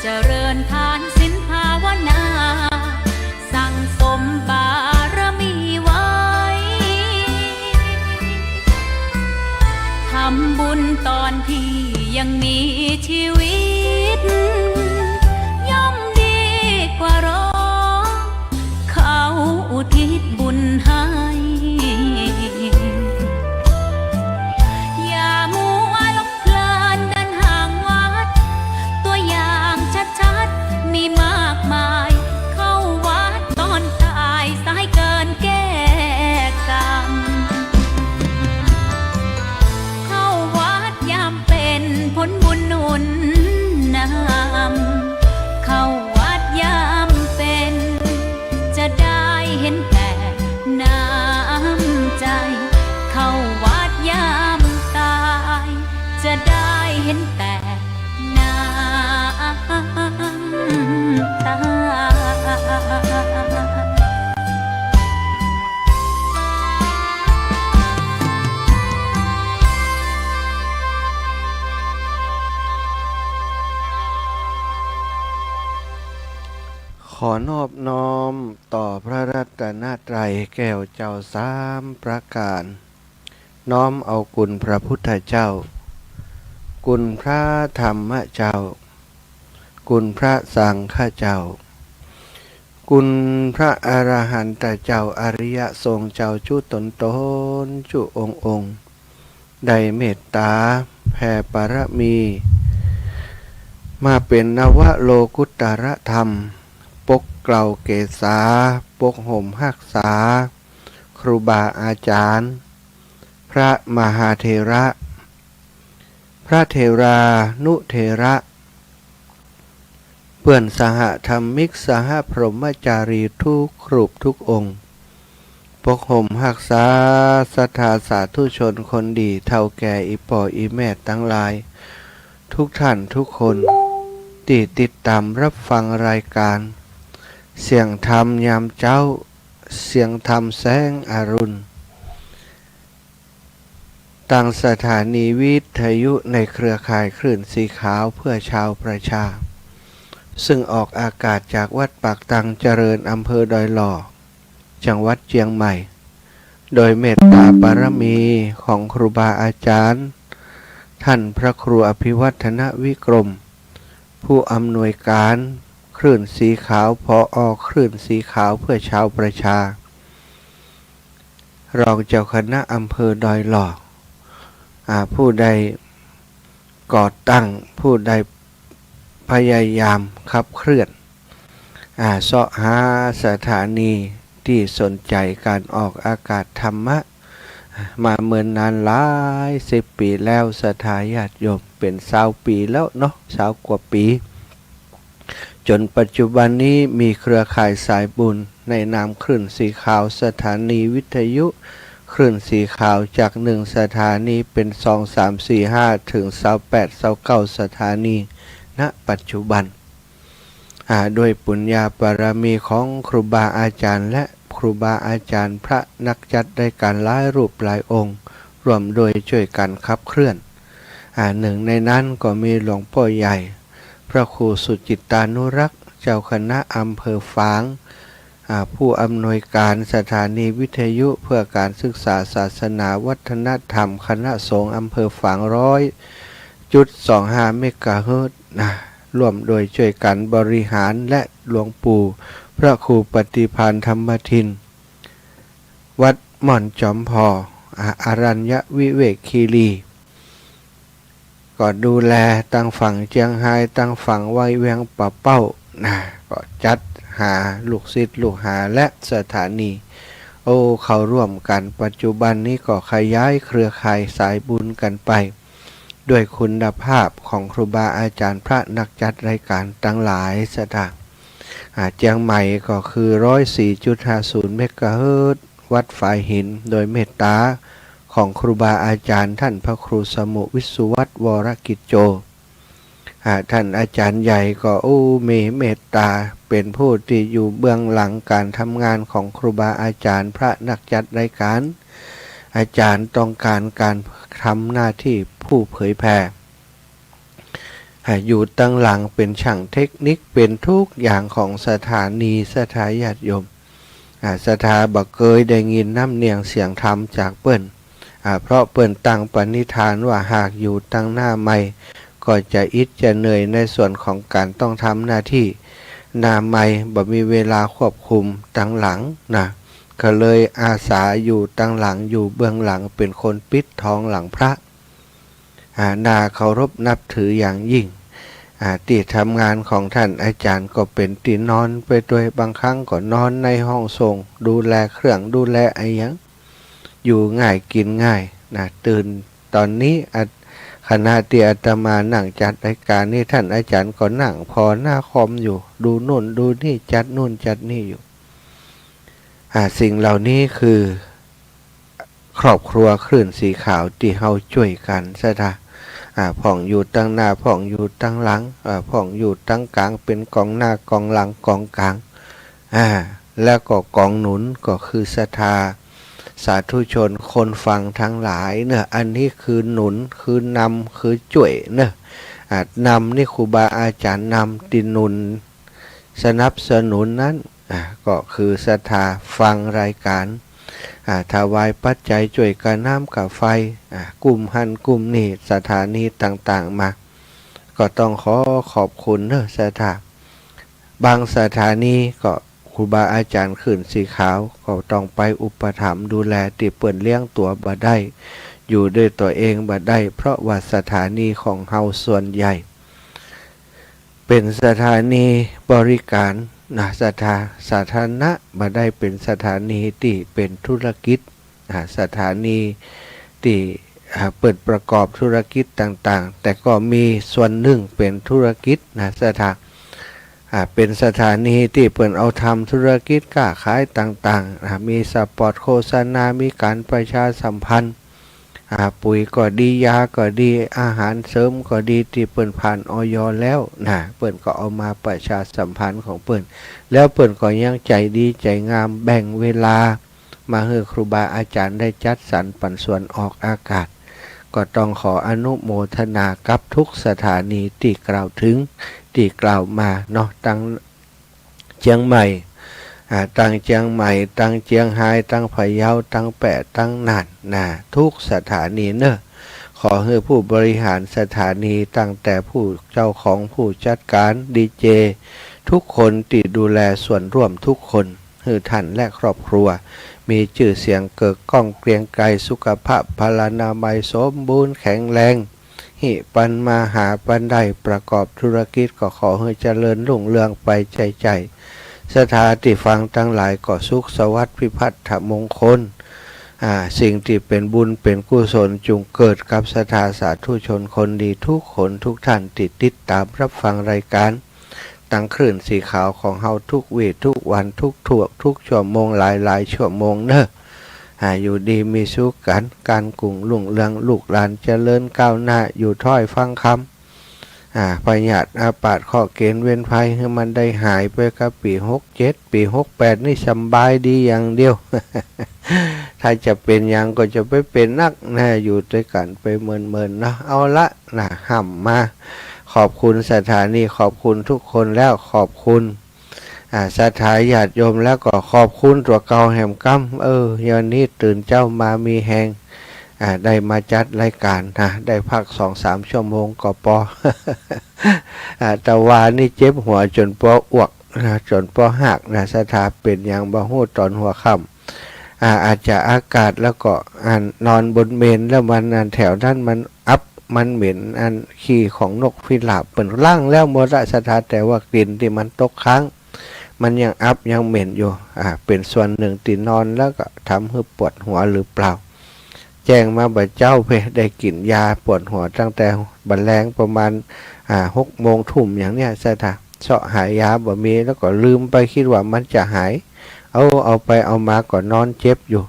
เจริญทานศีลภาวนาสั่งสมบารมีไว้ทำบุญตอนที่ยังมีชีวิตย่อมดีกว่ารอเขาอุทิศบุญให้อย่ามัวหลงเพลินเดินห่างวัดตัวอย่างชัดๆมีมากมายเข้าวัดตอนตายสายเกินแก้กรรมเข้าวัดยามเป็นผลบุญหนุนนำเข้าวัดยามเป็นจะได้เห็นแต่น้ำใจเข้าวัดยามตายจะได้เห็นแต่น้ำตาขอนอบน้อมต่อพระรัตนตรัยแก้วเจ้าสามประการน้อมเอาคุณพระพุทธเจ้าคุณพระธรรมเจ้าคุณพระสังฆเจ้าคุณพระอรหันตเจ้าอริยสงฆ์เจ้าจุตนจุองค์ได้เมตตาแผ่ปรมีมาเป็นนวโลกุตรธรรมปกเกลาเกษาปกห่มหักษาครูบาอาจารย์พระมหาเถระพระเถรานุเถระเพื่อนสหธรรมิกสหพรหมจารีทุกรูปทุกองค์ปกห่มหักษาศรัทธาสาธุชนคนดีเท่าแก่อีป่ออีแม่ทั้งหลายทุกท่านทุกคนที่ติดตามรับฟังรายการเสียงธรรมยามเจ้าเสียงธรรมแสงอรุณตั้งสถานีวิทยุในเครือข่ายคลื่นสีขาวเพื่อชาวประชาซึ่งออกอากาศจากวัดปากตังเจริญอำเภอดอยหล่อจังหวัดเชียงใหม่โดยเมตตาบารมีของครูบาอาจารย์ท่านพระครูอภิวัฒนวิกรมผู้อำนวยการคลื่นสีขาวผอ.คลื่นสีขาวเพื่อชาวประชารองเจ้าคณะอำเภอดอยหล่อผู้ใดก่อตั้งผู้ใดพยายามขับเคลื่อนเสาะหาสถานีที่สนใจการออกอากาศธรรมะมาเมื่อนานหลาย10 ปีแล้วศรัทธาญาติโยมเป็น20 ปีแล้วเนาะ20 กว่าปีจนปัจจุบันนี้มีเครือข่ายสายบุญในนามคลื่นสีขาวสถานีวิทยุคลื่นสีขาวจาก1 สถานีเป็น2 3 4 5ถึง28 29 สถานีณปัจจุบันด้วยปุญญาบารมีของครูบาอาจารย์และครูบาอาจารย์พระนักจัดได้การหลายรูปหลายองค์รวมโดยช่วยกันขับเคลื่อนหนึ่งในนั้นก็มีหลวงพ่อใหญ่พระครูสุจิตตานุรักษ์เจ้าคณะอำเภอฝางผู้อำนวยการสถานีวิทยุเพื่อการศึกษาศาสนาวัฒนธรรมคณะสงฆ์อำเภอฝาง100.25 เมกะเฮิรตซ์ร่วมโดยช่วยกันบริหารและหลวงปู่พระครูปฏิภาณธรรมทินวัดหม่อนจอมพออารัญญวิเวกคีรีก็ดูแลตั้งฝั่งเจียงไฮ้ตั้งฝั่งไว้เวียงป่าเป้าก็จัดหาลูกศิษย์ลูกหาและสถานีเข้าร่วมกันปัจจุบันนี้ก็ขยายเครือข่ายสายบุญกันไปด้วยคุณภาพของครูบาอาจารย์พระนักจัดรายการตั้งหลายสถานเจียงใหม่ก็คือ 104.50 เมกะเฮิรตซ์วัดฝายหินโดยเมตตาของครูบาอาจารย์ท่านพระครูสมุวิสุวัตรวรกิจโจท่านอาจารย์ใหญ่ก็มีเมตตาเป็นผู้ที่อยู่เบื้องหลังการทำงานของครูบาอาจารย์พระนักจัดรายการอาจารย์ต้องการทำหน้าที่ผู้เผยแผ่ อยู่ตั้งหลังเป็นช่างเทคนิคเป็นทุกอย่างของสถานีสถาญาติโยมสถาบักเคยได้ยินน้ำเนียงเสียงธรรมจากเปิ้นเพราะเปิ้นตั้งปณิธานว่าหากอยู่ตั้งหน้าไม่ก็จะอิจจะเหนื่อยในส่วนของการต้องทำหน้าที่หน้าไม่บ่มีเวลาควบคุมตั้งหลังนะก็เลยอาสาอยู่ตั้งหลังอยู่เบื้องหลังเป็นคนปิดทองหลังพระน่าเคารพนับถืออย่างยิ่งที่ทำงานของท่านอาจารย์ก็เป็นที่นอนไปโดยบางครั้งก็นอนในห้องส่งดูแลเครื่องดูแลไอ้ยังอยู่ง่ายกินง่ายนะตื่นตอนนี้ขณะที่อาตมานั่งจัดรายการนี่ท่านอาจารย์ก็นั่งพอหน้าคอมอยู่ดูนู่นดูนี่จัดนู่นจัดนี่อยู่สิ่งเหล่านี้คือครอบครัวคลื่นสีขาวที่เฮาช่วยกันซะท่าผ่องอยู่ตั้งหน้าผ่องอยู่ตั้งหลังผ่องอยู่ตั้งกลางเป็นกองหน้ากองหลังกองกลางแล้วก็กองหนุนก็คือศรัทธาสาธุชนคนฟังทั้งหลายเนอะอันนี้คือหนุนคือนำคือช่วยเนอะนำนี่ครูบาอาจารย์นำติหนุนสนับสนุนนั้นก็คือศรัทธาฟังรายการถวายปัจจัยช่วยกันน้ำกับไฟกลุ่มหันกลุ่มนี่สถานีต่างๆมาก็ต้องขอบคุณเนอะสถาบางสถานีก็ครูบาอาจารย์ขึ้นสีขาวก็ต้องไปอุปถัมภ์ดูแลติเปิ่นเลี้ยงตัวบ่ได้อยู่ด้วยตัวเองบ่ได้เพราะว่าสถานีของเฮาส่วนใหญ่เป็นสถานีบริการสาธารณะบ่ได้เป็นสถานีที่เป็นธุรกิจสถานีที่เปิดประกอบธุรกิจต่างๆแต่ก็มีส่วนหนึ่งเป็นธุรกิจเป็นสถานีที่เปิดเอาทำธุรกิจค้าขายต่างๆมีสปอตโฆษณามีการประชาสัมพันธ์ปุ๋ยก็ดียาก็ดีอาหารเสริมก็ดีที่เปิ่นผ่านอย.แล้วเปิ่นก็เอามาประชาสัมพันธ์ของเปิ่นแล้วเปิ่นก็ยังใจดีใจงามแบ่งเวลามาให้ครูบาอาจารย์ได้จัดสรรปันส่วนออกอากาศก็ต้องขออนุโมทนากับทุกสถานีที่กล่าวถึงที่กล่าวมาเนาะตั้งเชียงใหม่ตั้งเชียงใหม่ตั้งเชียงรายตั้งพะเยาตั้งแปะตั้งน่านทุกสถานีเนอะขอให้ผู้บริหารสถานีตั้งแต่ผู้เจ้าของผู้จัดการดีเจทุกคนที่ดูแลส่วนร่วมทุกคนให้ท่านและครอบครัวมีชื่อเสียงเกิดก้องเกรียงไกรสุขภาพพลานามัยสมบูรณ์แข็งแรงหิปันมาหาปันได้ประกอบธุรกิจก็ขอให้เจริญรุ่งเรืองไปใจสถาที่ฟังทั้งหลายก็สุขสวัสดิ์พิพัฒน์มงคลสิ่งที่เป็นบุญเป็นกุศลจงเกิดกับสถาสาธุชนคนดีทุกคนทุกท่านติดตามรับฟังรายการตั้งคลื่นสีขาวของเฮาทุกวีทุกวันทุกชั่วโมงหลายชั่วโมงเนอะอยู่ดีมีสุขกันการกุ่งลุ่งเรืองลูกหลานเจริญก้าวหน้าอยู่ถ้อยฟังคำประหยัดอาปาดข้อเกณฑ์เว้นภัยให้มันได้หายไปกับปี67ปี68นี่สบายดีอย่างเดียว ถ้าจะเป็นยังก็จะไปเป็นนักอยู่ด้วยกันไปเมินนะเอาละห้ำมาขอบคุณสถานีขอบคุณทุกคนแล้วขอบคุณสถาญาติโยมแล้วก็ขอบคุณตัวเก่าแห่มกำย้อนนี้ตื่นเจ้ามามีแหงได้มาจัดรายการได้พัก 2-3 ชั่วโมงก็พอ แต่ว่านี่เจ็บหัวจนปออ้วกจนปอหักสถาเป็นอย่างบ่ฮู้ตอนหัวค่ำอาจจะอากาศแล้วก็นอนบนเมนแล้วมันแถวนั้นมันอับมันเหม็นขี้ของนกพิราบเปิ่นล่างแล้วหมดละสถาแต่ว่ากลิ่นที่มันตกค้างมันยังอับยังเหม็นอยู่เป็นส่วนหนึ่งที่นอนแล้วก็ทำให้ปวดหัวหรือเปล่าแจ้งมาบ่เจ้าเพได้กินยาปวดหัวตั้งแต่บัดแรงประมาณ6 โมงทุ่มอย่างเนี้ยสถาเสาะหายยาบ่มีแล้วก็ลืมไปคิดว่ามันจะหายเอาไปเอามาก็นอนเจ็บอยู่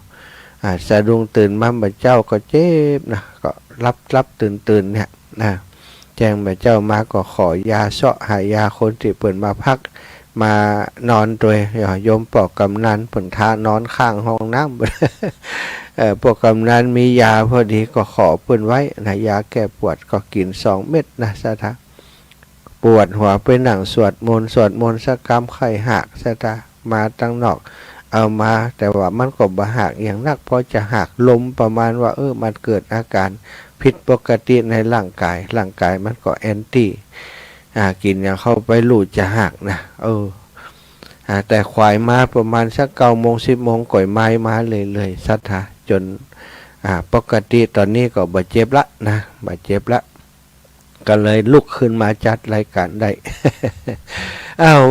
สะดุ้งตื่นมาบ่เจ้าก็เจ็บก็รับตื่นเนี่ยแจ้งบ่เจ้ามาก็ขอยาเสาะหายยาคนที่เปิดมาพักมานอนโดยโยมปอกกำนันผลทานอนข้างห้องน้ำปอกกำนันมียาพอดีก็ขอเปิ้นไว้ยาแก้ปวดก็กิน2 เม็ดสถา ปวดหัวไปหนังสวดมนต์สักกรรมไข้หักซะตามาตั้งนอกเอามาแต่ว่ามันก็บ่หักอย่างนักพอจะหักลมประมาณว่ามันเกิดอาการผิดปกติในร่างกายมันก็แอนตี้กินอย่างเข้าไปลูดจะหักนะแต่ควายมาประมาณสัก9 โมง 10 โมงก่อยไม้มาเลยสัทธาจนปกติตอนนี้ก็บาดเจ็บละนะบาดเจ็บละก็เลยลุกขึ้นมาจัดรายการได้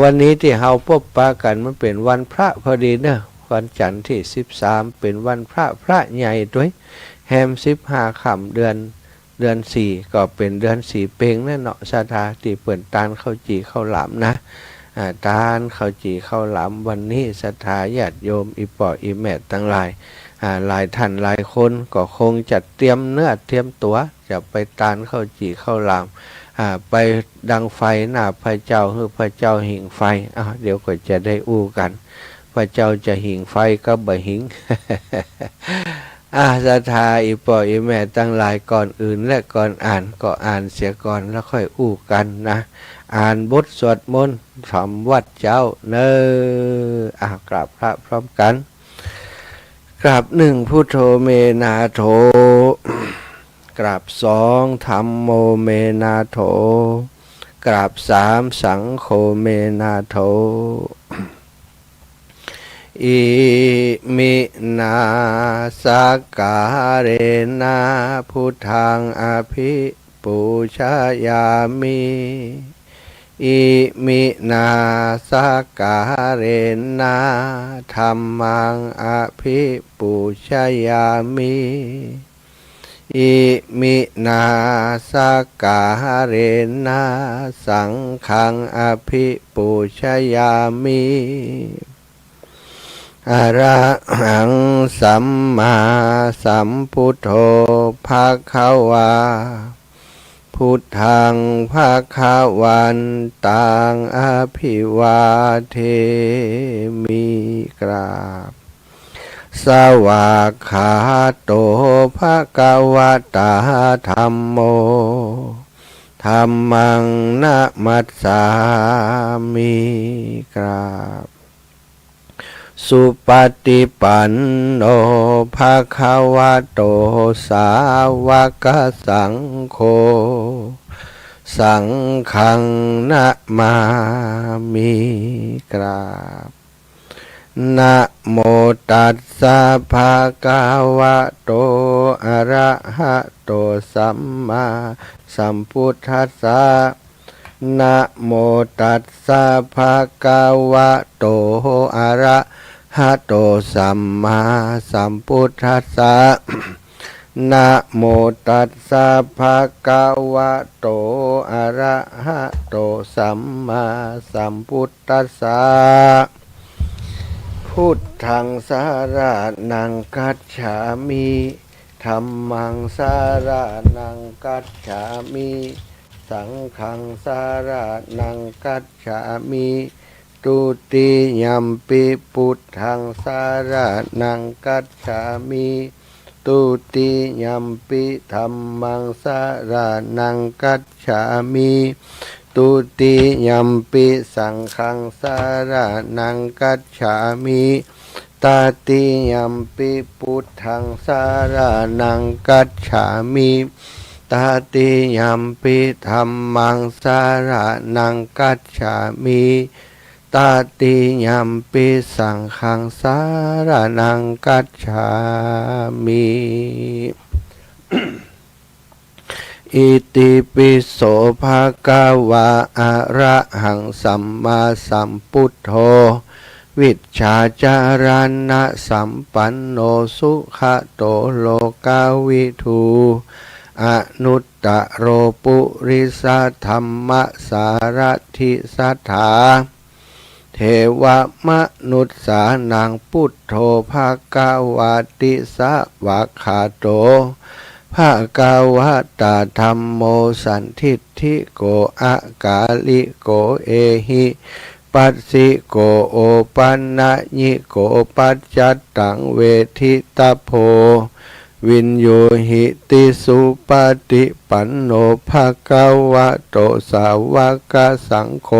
วันนี้ที่เฮาพบปะกันมันเป็นวันพระพอดีเนอะวันจันทร์ที่13เป็นวันพระใหญ่ด้วยแฮม15ค่ำเดือน4ก็เป็นเดือน4เพ็งนั่นเนาะสัทธาที่เปิ่นตาลข้าวจีข้าวหลามนะตาลข้าวจีข้าวหลามวันนี้ศรัทธาญาติโยมอีป่ออีแม่ทั้งหลายหลายท่านหลายคนก็คงจะเตรียมเนื้อเตรียมตัวจะไปตาลข้าวจีข้าวหลามไปดังไฟหน้าพระเจ้าคือพระเจ้าหิ่งไฟเดี๋ยวก็จะได้อู้กันพระเจ้าจะหิ่งไฟก็บ่หิ่ง ศรัทธาอีป่ออีแม่ตั้งหลายก่อนอื่นและก่อนอ่านก็อ่านเสียก่อนแล้วค่อยอู้กันนะอ่านบทสวดมนต์ทำวัดเจ้าเนกราบพระพร้อมกันกราบ1พุทโธเมนาโถกราบ2ธัมโมเมนาโถกราบ3สังโฆเมนาโถอิมินาสการะนาพุทธังอภิปูชยามิอิมินาสการะนาธัมมังอภิปูชยามิอิมินาสการะนาสังฆังอภิปูชยามิอะระหังสัมมาสัมพุทโธภะคะวาพุทธังภะคะวันตังอภิวาเทมิกราบสวากขาโตภะคะวะตาธัมโมธัมมังนะมัสสามิกราบสุปฏิปันโนภะคะวะโตสาวกสังโฆสังฆังนะมามิกราบนะโมตัสสะภะคะวะโตอะระหะโตสัมมาสัมพุทธัสสะนะโมตัสสะภะคะวะโตอะระหะโตสัมมาสัมพุทธัสสะนะโมตัสสะภะคะวะโตอะระหะโตสัมมาสัมพุทธัสสะพุทธังสารนังคัจฉามิธัมมังสารนังคัจฉามิสังฆังสารนังคัจฉามิตุติยัมปิพุทธังสารนังคัจฉามิตุติยัมปิธัมมังสารนังคัจฉามิตุติยัมปิสังฆังสารนังคัจฉามิตติยัมปิพุทธังสารนังคัจฉามิตติยัมปิธัมมังสารนังคัจฉามิตติยัมปิสังฆังสารนังคัจฉามิ อิติปิโสภะคะวะอะระหังสัมมาสัมพุทโธวิชชาจารณะสัมปันโนสุขโตโลกาวิทูอนุตตโรปุริสธรรมสารถิสัทธาเทวมนุษสานังพุทโธภะคะวะติสวะขาโตภะคะวะตาธัมโมสันทิฏฐิโกอะกาลิโกเอหิปัสสิโกโอปันนะญิโกปัจจัตตังเวทิตาโพ วินโยหิติสุปฏิปันโนภะคะวะโตสาวกสังโฆ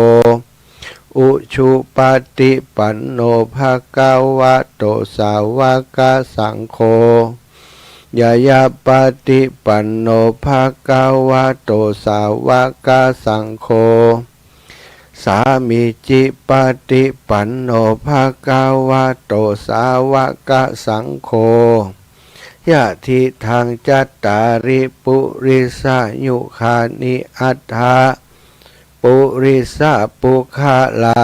อุชุปฏิปันโนภะคะวะโตสาวกสังโฆยายาปฏิปันโนภะคะวะโตสาวกสังโฆสามิจิปฏิปันโนภะคะวะโตสาวกสังโฆยะทิทางจัตตาริปุริสายุคานิอัตถาปุริสาปุคาลา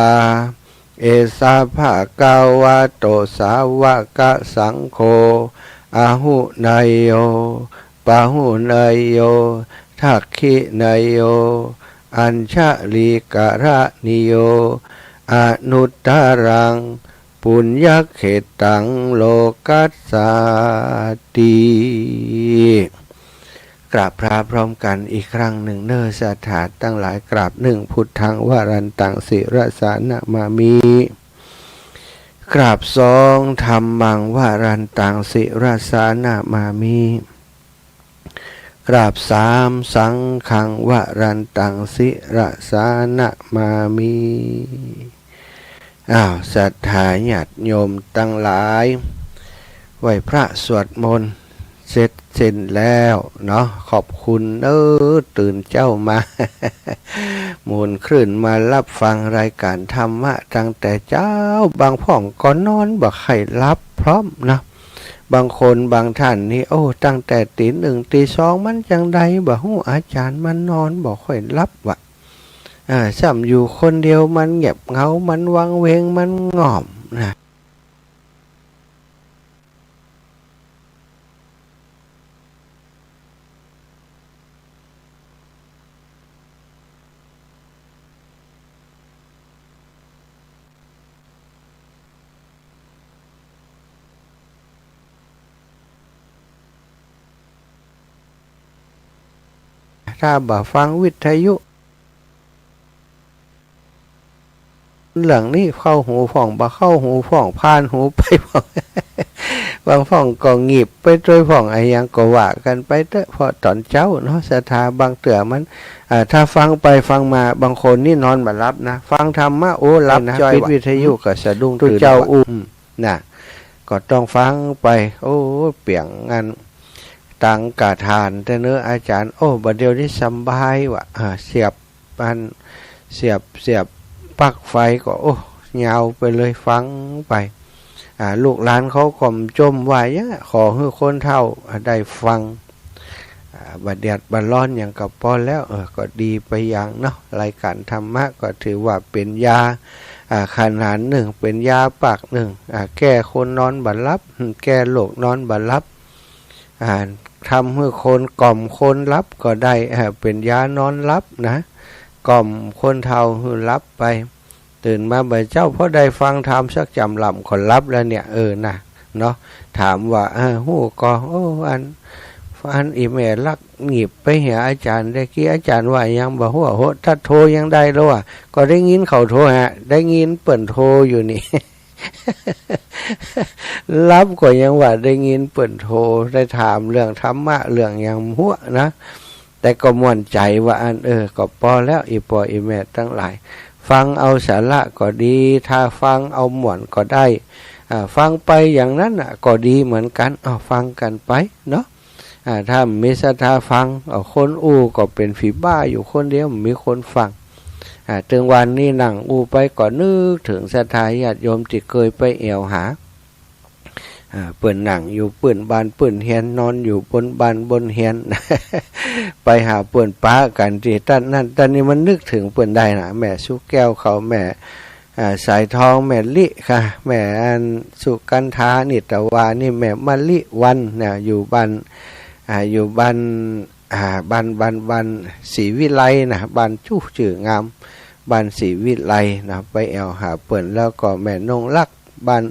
เอสาภะคะวะโตสาวกสังโฆอาหุนายโยปะหุนายโยทักขินายโยอัญชลีกะระนิโยอนุตตรังปุญญเขตังโลกัสสาติกราบพระพร้อมกันอีกครั้งหนึ่งเนอสถาตั้งหลายกราบหนึ่งพุทธังวรันตังศิรสานะมามิกราบสองธรรมังวรันตังศิรสานะมามิกราบสามสังฆังวรันตังศิรสานะมามิศรัทธาญาติโยมตั้งหลายไหว้พระสวดมนต์เสร็จสิ้นแล้วเนาะขอบคุณตื่นเจ้ามามูลคลื่นมารับฟังรายการธรรมะตั้งแต่เจ้าบางพ่องก็นอนบ่ใครรับพร้อมนะบางคนบางท่านนี่ตั้งแต่ตีหนึ่งตีสองมันจังใดบ่ฮู้อาจารย์มันนอนบ่ค่อยรับวะซ้ำอยู่คนเดียวมันเงียบเหงามันวังเวงมันง่อมนะถ้าบ่ฟังวิทยุเรื่องนี้เข้าหูฝ่องบ่เข้าหูฝ่องผ่านหูไปฝ่องบางฝ่องก็งีบไปโดยฝ่องไอ้ยังก็ว่ากันไปเถอะพอตอนเจ้าเนาะศรัทธาบางเตื่อมันถ้าฟังไปฟังมาบางคนนี่นอนบ่หลับนะฟังธรรมะรับนะปิดวิทยุก็สะดุ้งตื่นเจ้าน่ะก็ต้องฟังไปเปียงงานตังกาทานแต่เนื้ออาจารย์บัดเดียวนี้สบายว่ะเสียบปลั๊กไฟก็ยาวไปเลยฟังไปลูกหลานเขาก็จมไว้ขอให้คนเฒ่าได้ฟังบัดเดียดบัดร้อนอย่างกับพอแล้วก็ดีไปอย่างเนาะรายการธรรมะก็ถือว่าเป็นยาขนาดหนึ่งเป็นยาปากหนึ่งแก้คนนอนบัดลับแก้โรคนอนบัดลับทำให้คนกล่อมคนรับก็ได้เป็นยานอนรับนะกล่อมคนเฒ่าให้รับไปตื่นมาบ่ายเจ้าเพราะได้ฟังธรรมสักจำลำคนรับแล้วเนี่ยนะเนาะถามว่าหูก็อันอีเมลลักหนีบไปหาอาจารย์ได้กี้อาจารย์ว่ายังบ่หัวถ้าโทรยังได้แล้วก็ได้ยินเขาโทรได้ยินเปิ่นโทรอยู่นี่ รับก็ยังว่าได้ยินเปิ่นโทรได้ถามเรื่องธรรมะเรื่องยังหัวนะแต่ก็ม่วนใจว่าก็พอแล้วอีปออีแม่ทั้งหลายฟังเอาสาระก็ดีถ้าฟังเอาม่วนก็ได้ฟังไปอย่างนั้นก็ดีเหมือนกันฟังกันไปเนาะถ้ามีศรัทธาฟังคนก็เป็นฝีบ้าอยู่คนเดียวมีคนฟังถึงวันนี้นั่งไปก็นึกถึงศรัทธาญาติโยมที่เคยไปแอวหาเปิ่นหนังอยู่เปิ่นบานเปิ่นเฮียนนอนอยู่บนบานบนเฮียน ไปหาเปิ่นป้ากันที่ตอนนี้มันนึกถึงเปิ่นได้นะแม่สุแก้วเขาแม่สายทองแม่ลิค่ะแม่สุกันธานิตวานี่แม่มะลิวันเนี่ยอยู่บ้านศรีวิไลนะบ้านจู้จื่องามบ้านศรีวิไลนะไปแอวหาเปิ่นแล้วก็แม่นงลักบ้าน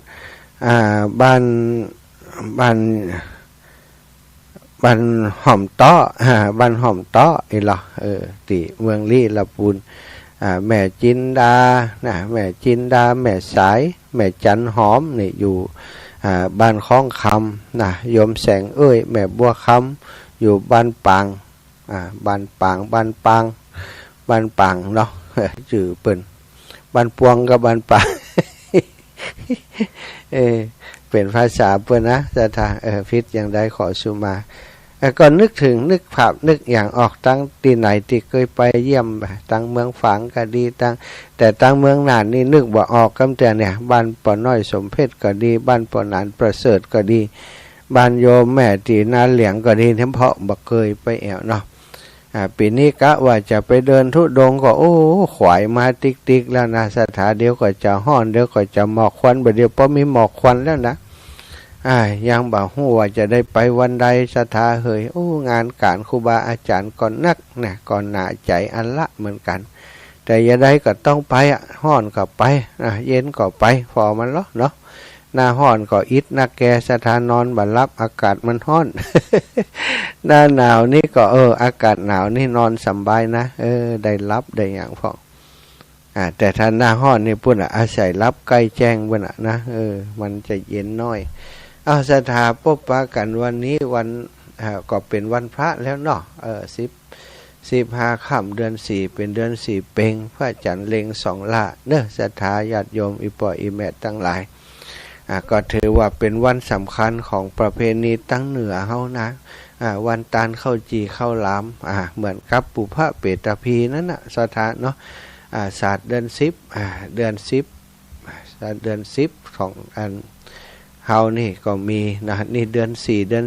หอมต้อบ้านหอมต้ออีหรอติเมืองลี่ละปูนแม่จินดานะแม่จินดาแม่สายแม่จันหอมนี่อยู่ บ้านคล้องคำนะโยมแสงเอ้ยแม่บัวคำอยู่บ้านปางบ้านปางเนาะ ชื่อเปิ้นบ้านปวงกับบ้านปาง เป็นภาษาเปิ้นนะจะทาพิษอย่างใดขอสุมาก็นึกถึงนึกภาพนึกอย่างออกตั้งที่ไหนที่เคยไปเยี่ยมตั้งเมืองฝางก็ดีแต่ตั้งเมืองน่านนี่นึกบ่ออกกำแต่เนี่ยบ้านป่อน้อยสมเพชรก็ดีบ้านป่อนานประเสริฐก็ดีบ้านโยมแม่ตีนาเหลียงก็ดีทั้งเพาะบ่เคยไปแอวเนาะปีนี้กะว่าจะไปเดินทุดงก็โอ้ขวายมาติ๊กแล้วนะสถานเดียวก็จะห้อนเดี๋ยวก็จะหมอกควันบ่เดียวพอมีหมอกควันแล้วนะยังบ่ฮู้ว่าจะได้ไปวันใดสถาเฮยโอ้งานการครูบาอาจารย์ก่อนนักเนี่ยก่อนหน้าใจอันละเหมือนกันแต่อย่าได้ก็ต้องไปห้อนก็ไปเย็นก็ไปพอมันเนาะหน้าห้อนก็อิดหน้าแกสถานนอนบัดรับอากาศมันห้อน หน้าหนาวนี่ก็อากาศหนาวนี่นอนสบายนะได้รับได้อย่างพอแต่ถ้าหน้าห้อนนี่ปุ่นอาศัยรับใกล้แจ้งปุ่นนะมันจะเย็นน้อยสถาพบปะกันวันนี้วันก็เป็นวันพระแล้วเนาะ15 ค่ำเดือน 4เป็นเดือน 4เป็งพระจันทร์เล็ง2ล่าเนอะศรัทธาญาติโยมอีป่ออีแม่ทั้งหลายก็ถือว่าเป็นวันสำคัญของประเพณีตั้งเหนือเฮานะวันตาลเข้าจีเข้าหลามเหมือนกับปุพะเปตพีนั่นน่ะศรัทธาเนาะศาสตร์เดือน10เดือน10ของอันเฮานี่ก็มีนะนี่เดือน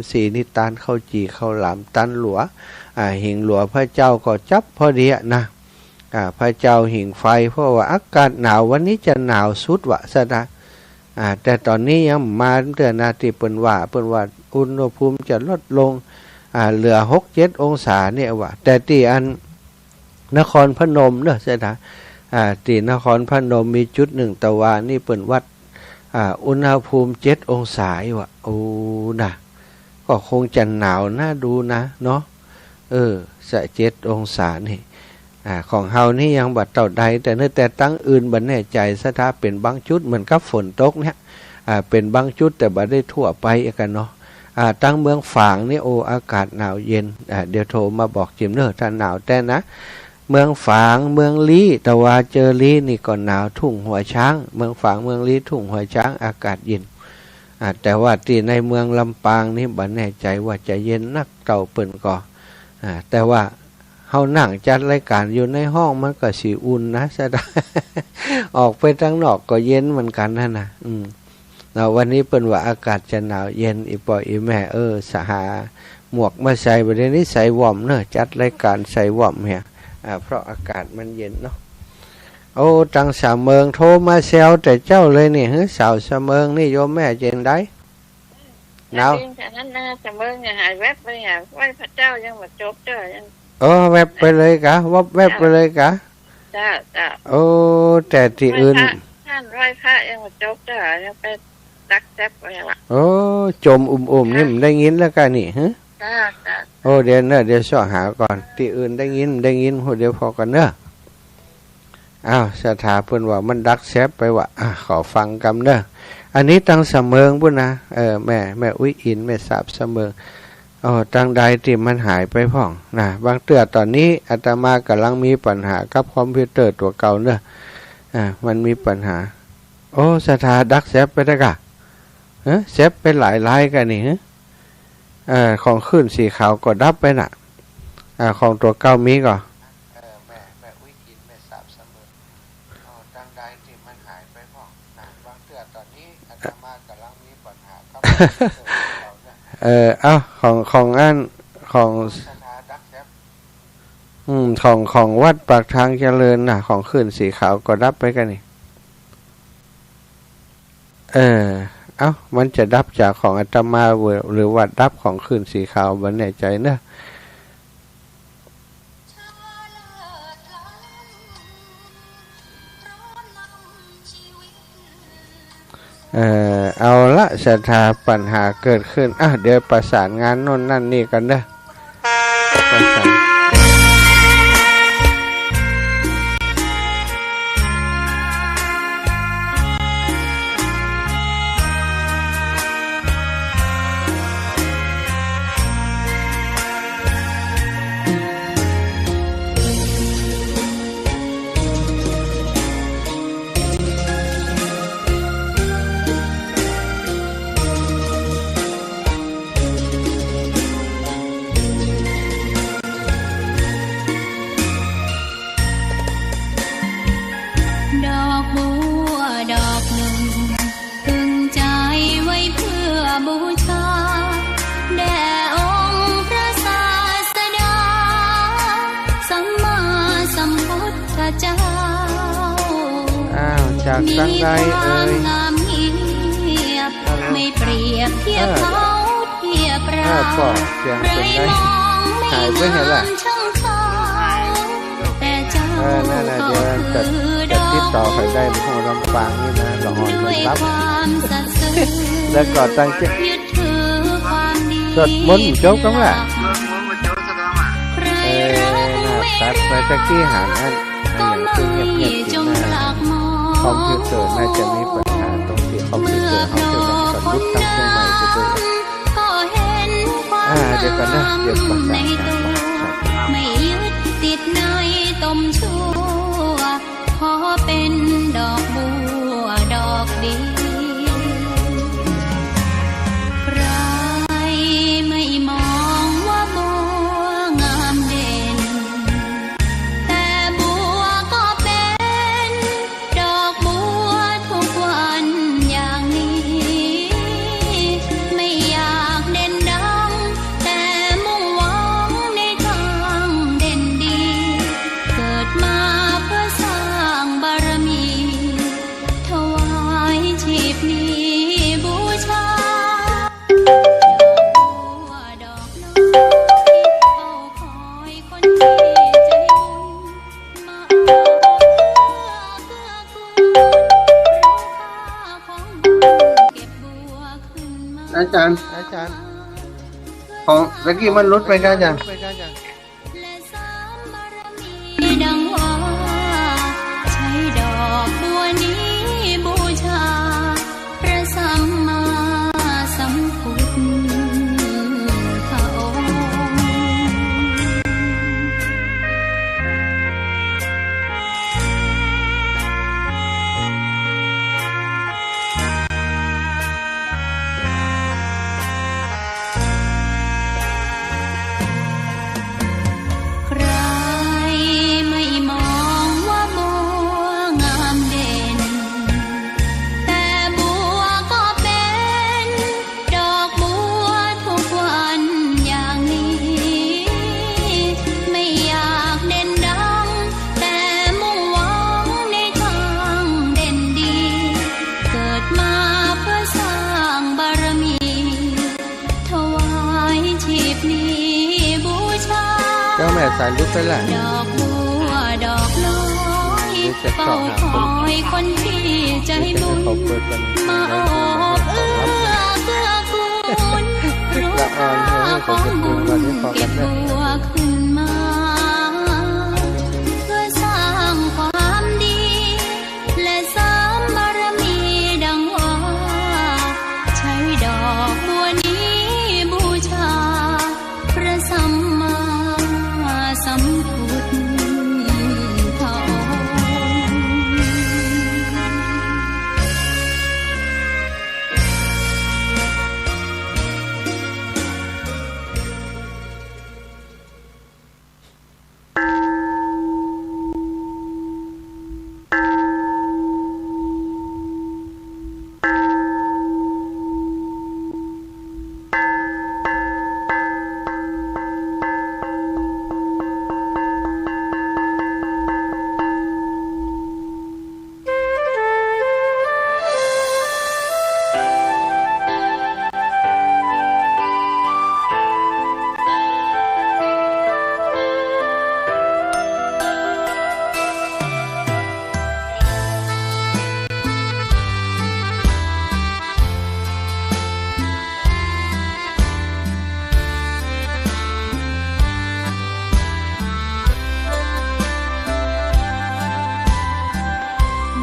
4นี่ตาลเข้าจีเข้าหลามตันหลัวหิงหลัวพระเจ้าก็จับพอดีนะพระเจ้าหิงไฟเพราะว่าอากาศหนาววันนี้จะหนาวสุดวะซะนะแต่ตอนนี้ยังมาเดือนนาทีเปิ้นว่าอุณหภูมิจะลดลงเหลือ 6-7 องศาเนี่ยว่ะแต่ที่อันนครพนมเนอะซะนะที่นครพนมมีจุดหนึ่งตะวันนี่เปิ้นวัดอุณหภูมิ7 องศาว่ะโอ้นะก็คงจะหนาวน่าดูนะเนาะ7 องศานี่ของเฮานี่ยังบัดเต่าใดแต่ตั้งอื่นบัดแน่ใจสถาเป็นบางจุดเหมือนกับฝนตกเนี่ยเป็นบางจุดแต่บัดได้ทั่วไปกันเนาะตั้งเมืองฝางนี่อากาศหนาวเย็นเดี๋ยวโทรมาบอกจิมเนอร์ถ้าหนาวแต่นะเมืองฝางเมืองลี้แต่ว่าเจอลี้นี่ก็หนาวทุ่งหัวช้างเมืองฝางเมืองลี้ทุ่งหัวช้างอากาศเย็นแต่ว่าที่ในเมืองลำปางนี่บัดแน่ใจว่าจะเย็นนักเก่าเปิ่นก่อแต่ว่าเฮานั่งจัดรายการอยู่ในห้องมันก็สิอุ่นนะซะ ออกไปทางนอกก็เย็นเหมือนกันนะวันนี้เปิ้นว่าอากาศจะหนาวเย็นอีปออีแม่สหาหมวกมาใส่ประเดี๋ยวนี้ใส่วอร์มเนอะจัดรายการใส่วอร์มเฮียเพราะอากาศมันเย็นเนาะจังสาวเมืองโทรมาแซวแต่เจ้าเลยนี่สาวสาวเมืองนี่โยมแม่เจนได้หนาวนั่นนะสาวเมืองหายแวบไปหาไหว้พระเจ้ายังมาจบเจ้ายังแวบไปเลยกะแวบไปเลยกะจ้าแต่ที่อื่นท่านไหว้พระยังมาจบเจ้ายังไปดักแจ๊บไปละจมนี่มันได้ยินแล้วกันนี่ฮะจ้าเดี๋ยวสอหาก่อนที่อื่นได้ยินเดี๋ยวพอกันเนอะสถาเพิ่นว่ามันดักแซบไปว่ะขอฟังกำเนอะอันนี้ตั้งเสมอพุ่นนะแม่อุ้ยอินแม่สาบเสมอตั้งใดที่มันหายไปพ่องนะบางเตือตอนนี้อาตมากำลังมีปัญหากับคอมพิวเตอร์ตัวเก่าเนอะมันมีปัญหาสถาดักแซบไปได้กะแซบไปหลายลายกันนี่ของขึ้นสีขาวก็ดับไปน่ะของตัวเก่ามีก็แม่อุ้ยอินแม่สาบเสมอตั้งใดที่มันหายไปพ่องนะบางเตือตอนนี้อาตมากำลังมีปัญหากับคอมพิวเตอร์ตัวเก่าของอันของของวัดปากทางเจริญน่ะของขึ้นสีขาวก็ดับไปกันนี่มันจะดับจากของอาตมาหรือว่าดับของขึ้นสีขาวบันแน่ใจเนอะเอาละศรัทธาปัญหาเกิดขึ้นเดี๋ยวประสานงานโน่นนั่นนี่กันเด้อประสาน อกบัวดอกหนึ่งพึงใจไว้เพื่อบูชาแด่องค์พระศาสดาสัมมาสัมพุทธเจ้าจากสังใดเอ่ยมีความงามเงียบไม่เปรียบเทียบเขาเทียบเราใครมองไม่งามช่างเขาแต่เจ้าก็คือดอกติดต่อใครได้ในหัวลำปางนี่นะหล่อหอยมันรับแล้วก็ตั้งใจสวดมนต์จบกันละตัดไปจากที่หางอันอย่างที่เงียบๆที่หน้าคอมพิวเตอร์น่าจะมีปัญหาตรงที่คอมพิวเตอร์เขาจะต้องสรุปตั้งเครื่องใหม่ไปด้วยเดี๋ยวกันนะเดี๋ยวประสานกันไม่ยึดติดในตมชั่วขอเป็นดอกบัวดอกเดียวใครไม่มองว่าบัวงามเด่นแต่บัวก็เป็นดอกบัวทุกวันอย่างนี้ไม่อยากเด่นดังแต่มุ่งหวังในทางเด่นดีเกิดมาเพื่อสร้างบารมีถวายชีพนี้บูชาดอกน้อยเฝ้าคอยคนที่ใจบุญมาเพื่อคุณรู้ค่าของบุญเก็บบัวขึ้นมาอาจารย์ของตะกี้มันลดไปกันอาจารย์และสามบารมีดังว่าใช้ดอกบัวนี้บูชาพระสัมมาสัมพุทธองค์ใครไม่มองว่าบัวงามเด่นแต่บัวก็เป็นดอกบัวทุกวันอย่างนี้ไม่อยากเด่นดังแต่มุ่งหวังในทางเด่นดีเกิดมาเพื่อสร้างบารมีถวายชีพนี้บูชาเจ้าแม่สายลุกไปละดอกบัวดอกน้อยเฝ้าคอยคนที่ใจบุญมาโอบเอื้อเกื้อกูลรู้ค่าของบุญเก็บบัวขึ้นมาเพื่อสร้างความดีและสามบารมีดังว่าใช้ดอกบัวนี้บูชาพระสัมมาสัมพุทธองค์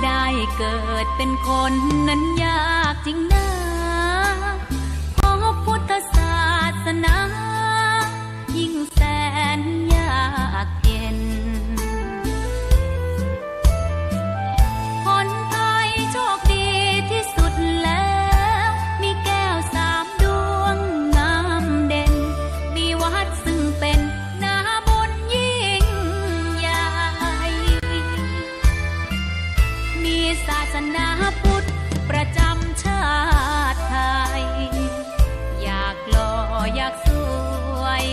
ได้เกิดเป็นคนนั้นยากจริงนะเพราะพุทธศาสนายิ่งแสนยากเย็นคนไทยโชคดีที่สุดแล้วมีแก้วสามดวงงามเด่นมีวัดซึ่งเป็นนาบุญยิ่งใหญ่มี สนาพุทธประจำชาติไทยอยากหล่ออยากสวย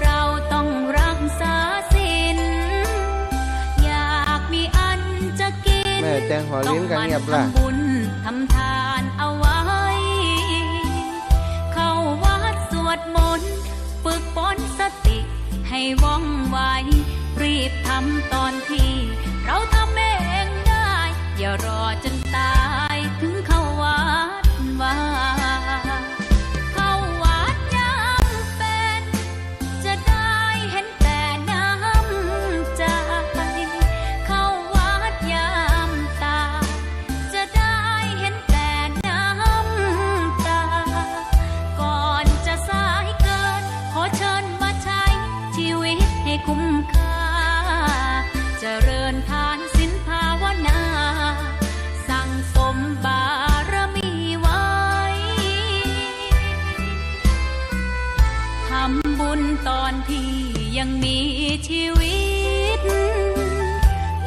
เราต้องรักษาศีลอยากมีอันจะกิน แม่แจ้งหัวลิ้นกันเงียบ ต้ ล่ะ องหมั่นทำบุญทำทานเอาไว้ เข้าวัดสวดมนต์ฝึกฝนสติให้ว่องไวรีบทำตอนที่เราทำเองได้อย่ารอจนตายถึงเข้าวัดว่าเข้าวัดยังเป็นจะได้เห็นแต่น้ำใจเข้าวัดยามตาจะได้เห็นแต่น้ำตาก่อนจะสายเกินขอเชิญมาใช้ชีวิตให้คุ้มค่าเจริญทานศีลภาวนาสั่งสมบารมีไว้ทำบุญตอนที่ยังมีชีวิต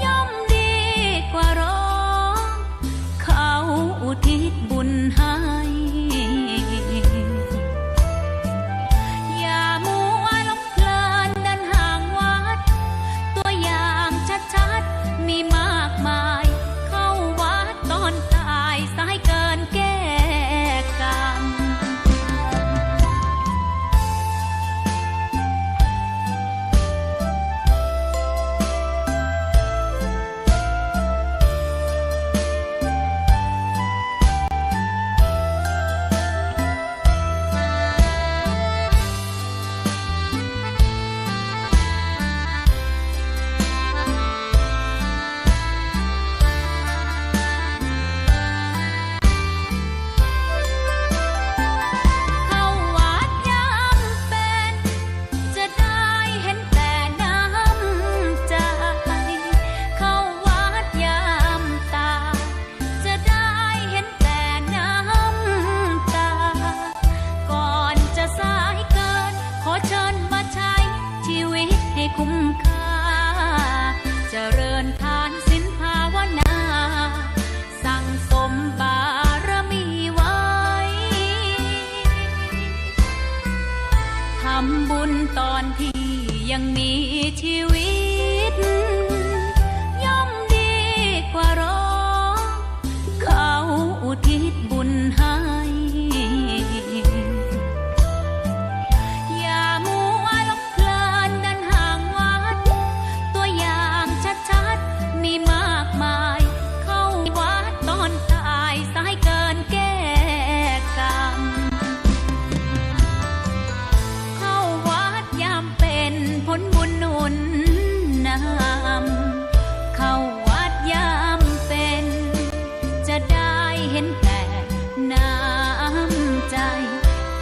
ย่อมดีกว่ารอเขาอุทิศบุญให้อย่ามัวหลงเพลินเดินห่างวัดตัวอย่างชัดๆมีมากมายเข้าวัดตอนตายสายเกินแก้กรรมเข้าวัดยังเป็นจะได้เห็นแต่น้ำใจเข้าวัดยามตาจะได้เห็นแต่น้ำตาก่อนจะสายเกินขอเชิญมาใช้ชีวิตให้คุ้มค่าเจริญทานศีลภาวนาสั่งสมบารมีไว้ทำบุญตอนที่ยังมีชีวิตย่อมดีกว่ารอเขาอุทิศบุญให้อย่ามัวหลงเพลินเดินห่างวัดตัวอย่างชัดๆมีมากมายเข้าวัดตอนตายสายเกินแก้กรรมเข้าวัดยามเป็นผลบุญหนุนนำเข้าวัดยามเป็นจะได้เห็นแต่น้ำใจ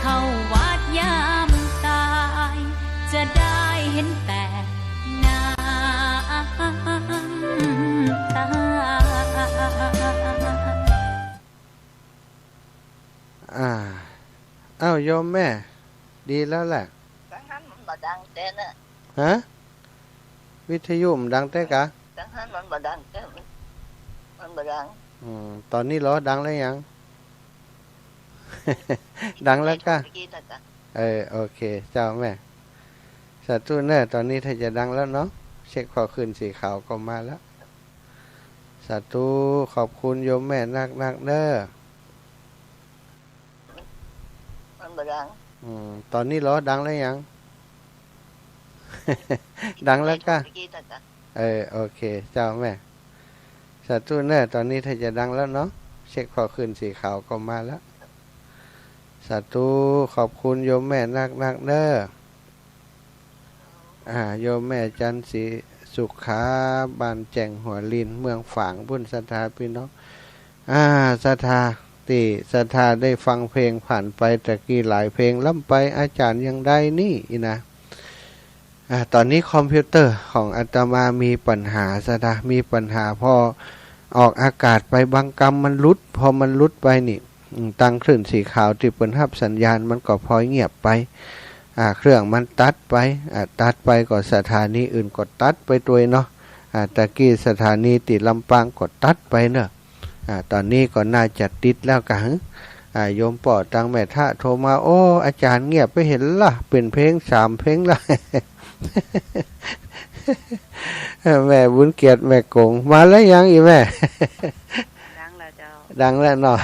เข้าวัดยามตายจะได้เห็นแต่น้ำตา อ้าวโยมแม่ ดีแล้วแหละ ดังนั้นมันบ่ดังแต่น่ะ ฮะวิทยุมันดังแต่กะ ดังนั้นมันบ่ดังแต่มันบ่ดัง ตอนนี้เหรอดังแล้วยัง ดังแล้วกะ เมื่อกี้นั่นกะ โอเค เจ้าแม่สาธุเนอตอนนี้ถ้าจะดังแล้วเนาะเช็คขอขึ้นสีขาวก็มาแล้วสาธุขอบคุณโยมแม่นักเนอ มันบ่ดัง ตอนนี้เหรอดังแล้วยัง ดังแล้วกะ เมื่อกี้นั่นกะ โอเค เจ้าแม่สาธุเนอตอนนี้ถ้าจะดังแล้วเนาะเช็คขอขึ้นสีขาวก็มาแล้วสาธุขอบคุณโยมแม่นักเนอโยมแม่จันสีสุขาบ้านแจ่งหัวลินเมืองฝางบุญศรัทธาพี่น้องศรัทธาติศรัทธาได้ฟังเพลงผ่านไปตะกี้หลายเพลงล้ำไปอาจารย์ยังได้นี่นะตอนนี้คอมพิวเตอร์ของอาตมามีปัญหาศรัทธามีปัญหาพอออกอากาศไปบางกรรมมันลุดพอมันลุดไปนี่ตั้งคลื่นสีขาวที่เปิดรับสัญญาณมันก็พลอยเงียบไปเครื่องมันตัดไปก็สถานีอื่นก็ตัดไปตัวเนาะตะกี้สถานีติดลำปางก็ตัดไปเนอะ ตอนนี้ก็น่าจะติดแล้วกันโยมปอตังแม่ท่าโทรมาโอ้อาจารย์เงียบไปเห็นล่ะเป็นเพลง3เพลงละ แม่บุญเกียรติแม่กงมาแล้วยังอีแม่ ดังแล้วเจ้า ดังแล้วเนาะ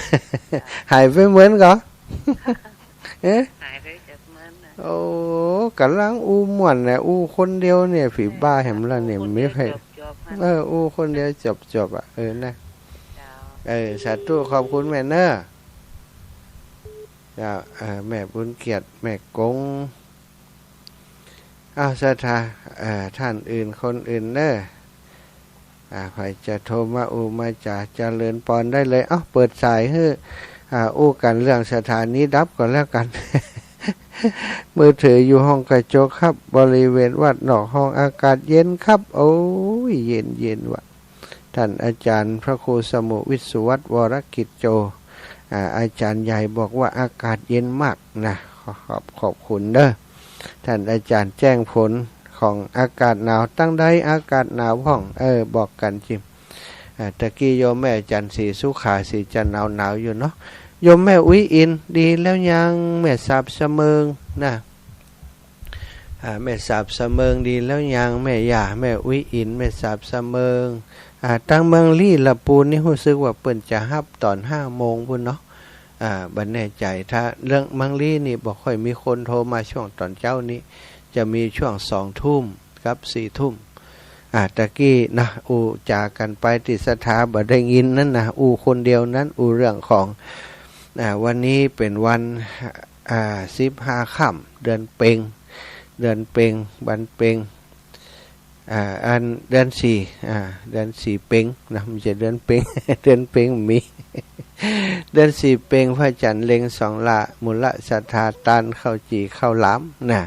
หายไปเหมือนก็ เอ๊ะ หายไปจากเมืองนะ โอ้กำลังอู้ม่วนเนี่ยอู้คนเดียวเนี่ยฝีบ้าแหมละเนี่ยไม่ใช่ จบๆนะ อู้คนเดียวจบอ่ะนะ เจ้า สาธุขอบคุณแม่เนอะจ้าแม่บุญเกียรติแม่กงศรัทธาท่านอื่นคนอื่นเนอะใครจะโทรมามาจากเจริญปอนได้เลยเปิดสายให้กันเรื่องสถานีดับก่อนแล้วกัน มือถืออยู่ห้องกระจกครับบริเวณวัดนอกห้องอากาศเย็นครับโอ้ยเย็นว่ะท่านอาจารย์พระครูสมุวิสุวัตรวรกิจโจอาจารย์ใหญ่บอกว่าอากาศเย็นมากนะขอบคุณเด้อท่านอาจารย์แจ้งผลของอากาศหนาวตั้งได้อากาศหนาวห้องบอกกันจิมตะกี้โยมแม่จันสีสุขาสีจันหนาวอยู่เนาะโยมแม่อุ้ยอินดีแล้วยังแม่สาบเสมิงนะแม่สาบเสมิงดีแล้วยังแม่ย่าแม่อุ้ยอินแม่สาบเสมิงตั้งเมืองลี่ละปูนนี่รู้สึกว่าเปิ่นจะฮับตอน5 โมงพุ่นเนาะบันแน่ใจถ้าเรื่องเมืองลี่นี่บอกค่อยมีคนโทรมาช่วงตอนเจ้านี้จะมีช่วง2 ทุ่มกับ4 ทุ่มตะกี้นะจากันไปติสถาบ่ได้ยินนั่นนะคนเดียวนั้นเรื่องของวันนี้เป็นวัน15 ค่ำเดือนเพ็ญบันเพ็ญอันเดือน4เดือน4เพ็ญนะไม่ใช่เดือนเพ็ญ เดือนเพ็ญมี เดือน4เพ็ญพระจันทร์เล็ง2 ละมูลศรัทธาตานข้าวจีข้าวหลามนะ